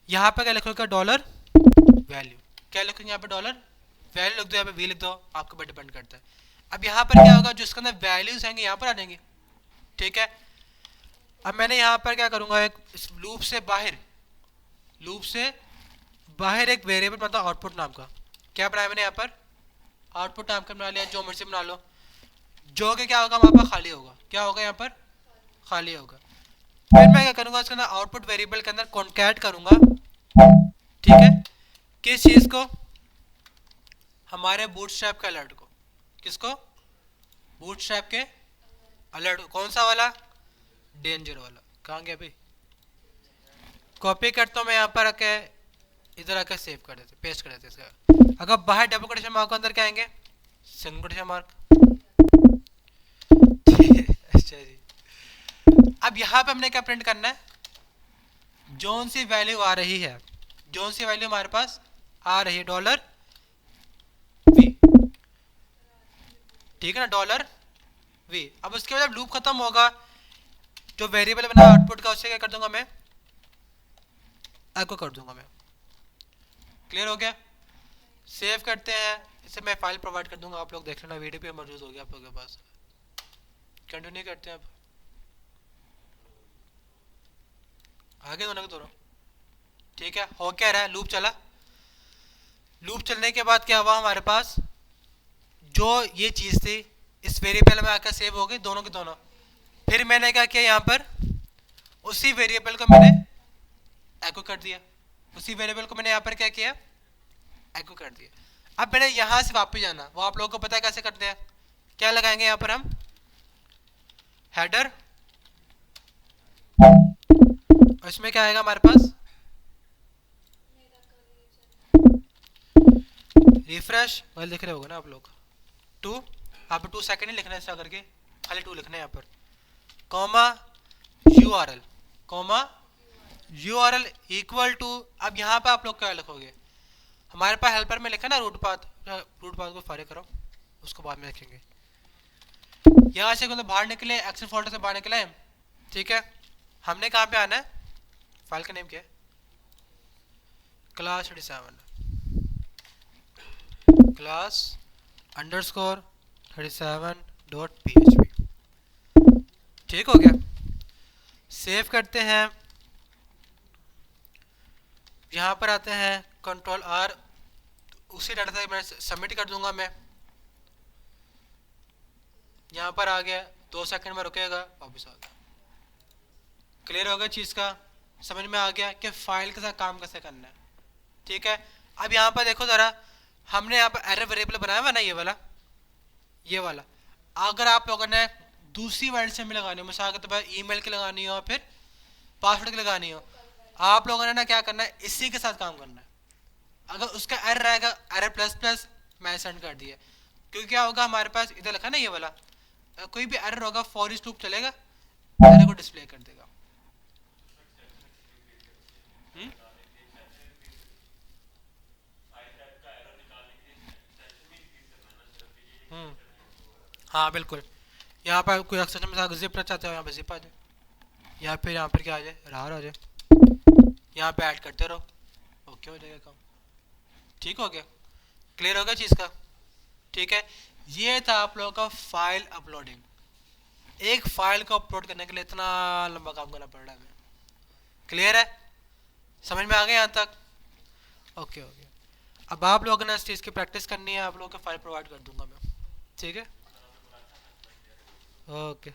Speaker 1: यहाँ पे क्या लिखूँगा डॉलर वैल्यू, क्या लिखूँगा यहाँ पे डॉलर वैल्यू लिख दो, यहाँ पे वी लिख दो, आपके ऊपर डिपेंड करता है। अब यहाँ पर क्या होगा, जो इसके अंदर वैल्यूज आएंगे यहाँ पर आ जाएंगे, ठीक है। अब मैंने यहाँ पर क्या करूँगा, एक इस लूप से बाहर, लूप से बाहर एक वेरिएबल बनता है आउटपुट नाम का, क्या बनाया मैंने यहाँ पर, आउटपुट नाम का बना लिया, जो मर्जी बना लो, जो कि क्या होगा वहाँ पर खाली होगा, क्या होगा यहाँ पर खाली होगा। फिर मैं क्या करूँगा, उसके अंदर आउटपुट वेरिएबल के अंदर कॉन्कैट करूँगा, ठीक है, किस चीज़ को, हमारे बूटस्ट्रैप के अलर्ट को, किसको, बूटस्ट्रैप के अलर्ट, कौन सा वाला, डेंजर वाला, कहाँ गया भाई, कॉपी करता हूँ मैं यहाँ पर आके, इधर आके सेव कर देते, पेस्ट कर देते इसका। अगर बाहर डबल कोटेशन मार्क के अंदर क्या आएंगे, सिंगल कोटेशन मार्क, अच्छा जी। अब यहाँ पे हमने क्या प्रिंट करना है, जोन सी वैल्यू आ रही है, जोन सी वैल्यू हमारे पास आ रही है डॉलर वी, ठीक है ना, डॉलर वी। अब उसके बाद लूप खत्म होगा, जो वेरिएबल बना आउटपुट का उससे क्या कर दूंगा मैं, एको कर दूंगा मैं, क्लियर हो गया। सेव करते हैं, इसे मैं फाइल प्रोवाइड कर दूंगा, आप लोग देख लेना, वीडियो पे मौजूद हो गया आप लोगों के पास। कंटिन्यू करते हैं, अब आगे दोनों के दोनों, ठीक है। हो क्या रहा है, लूप चला, लूप चलने के बाद क्या हुआ हमारे पास, जो ये चीज़ थी इस वेरिएबल में आकर सेव हो गई दोनों के दोनों। फिर मैंने क्या किया, यहाँ पर उसी वेरिएबल को मैंने एको कर दिया, उसी वेरिएबल को मैंने यहाँ पर क्या किया, एको कर दिया। अब मैंने यहाँ से वापस जाना, वो आप लोगों को पता है कैसे करते हैं, क्या लगाएंगे यहाँ पर हम, हेडर, इसमें क्या आएगा हमारे पास, रिफ्रेश वाले लिख रहे होगे ना आप लोग। 2, यहाँ पर 2 सेकेंड ही लिखना है, ऐसा करके खाली 2 लिखना है यहाँ पर, comma URL, comma URL equal to. अब यहाँ पे आप लोग क्या लिखोगे, हमारे पास हेल्पर में लिखा ना रूट पाथ, रूट पाथ को फारे करो, उसको बाद में लिखेंगे। यहाँ से मतलब बाहर निकले, एक्सेल फोल्डर से बाहर निकले, ठीक है। हमने कहाँ पे आना है, फाइल का नेम क्या है, क्लास 37, क्लास अंडरस्कोर 37.php, ठीक हो गया। सेव करते हैं, यहाँ पर आते हैं कंट्रोल R, उसी डाटा से मैं सबमिट कर दूंगा मैं। यहाँ पर आ गया, 2 सेकंड में रुकेगा, वापस आ गया। क्लियर हो गया चीज़ का, समझ में आ गया कि फाइल के साथ काम कैसे करना है, ठीक है। अब यहाँ पर देखो ज़रा, हमने यहाँ पर एरर वेरिएबल बनाया हुआ ना, ये वाला। अगर आप लोगों ने दूसरी वर्ड में लगानी हो, मिसाल के तौर पर ईमेल की लगानी हो, फिर पासवर्ड की लगानी हो, आप लोगों ने ना क्या करना है, इसी के साथ काम करना है। अगर उसका एरर रहेगा, एरर प्लस प्लस, मैं सेंड कर दिया, क्योंकि क्या होगा, हमारे पास इधर लिखा ना ये वाला, कोई भी एरर होगा फॉर ईच लूप चलेगा, एरर को डिस्प्ले कर देगा। हम्म, हाँ बिल्कुल। यहाँ पर कोई एक्सेप्शन में जिप रखना चाहते हो, यहाँ पे जिप आ जाए, या फिर यहाँ पर क्या आ जाए, रार आ जाए, यहाँ पे ऐड करते रहो, ओके हो जाएगा काम, ठीक हो गया। क्लियर हो गया चीज़ का, ठीक है। ये था आप लोगों का फाइल अपलोडिंग। एक फाइल को अपलोड करने के लिए इतना लंबा काम करना पड़ रहा है हमें, क्लियर है, समझ में आ गया यहाँ तक, ओके ओके। अब आप लोगों ने इस चीज़ की प्रैक्टिस करनी है, आप लोगों को फाइल प्रोवाइड कर दूंगा मैं, ठीक है, ओके।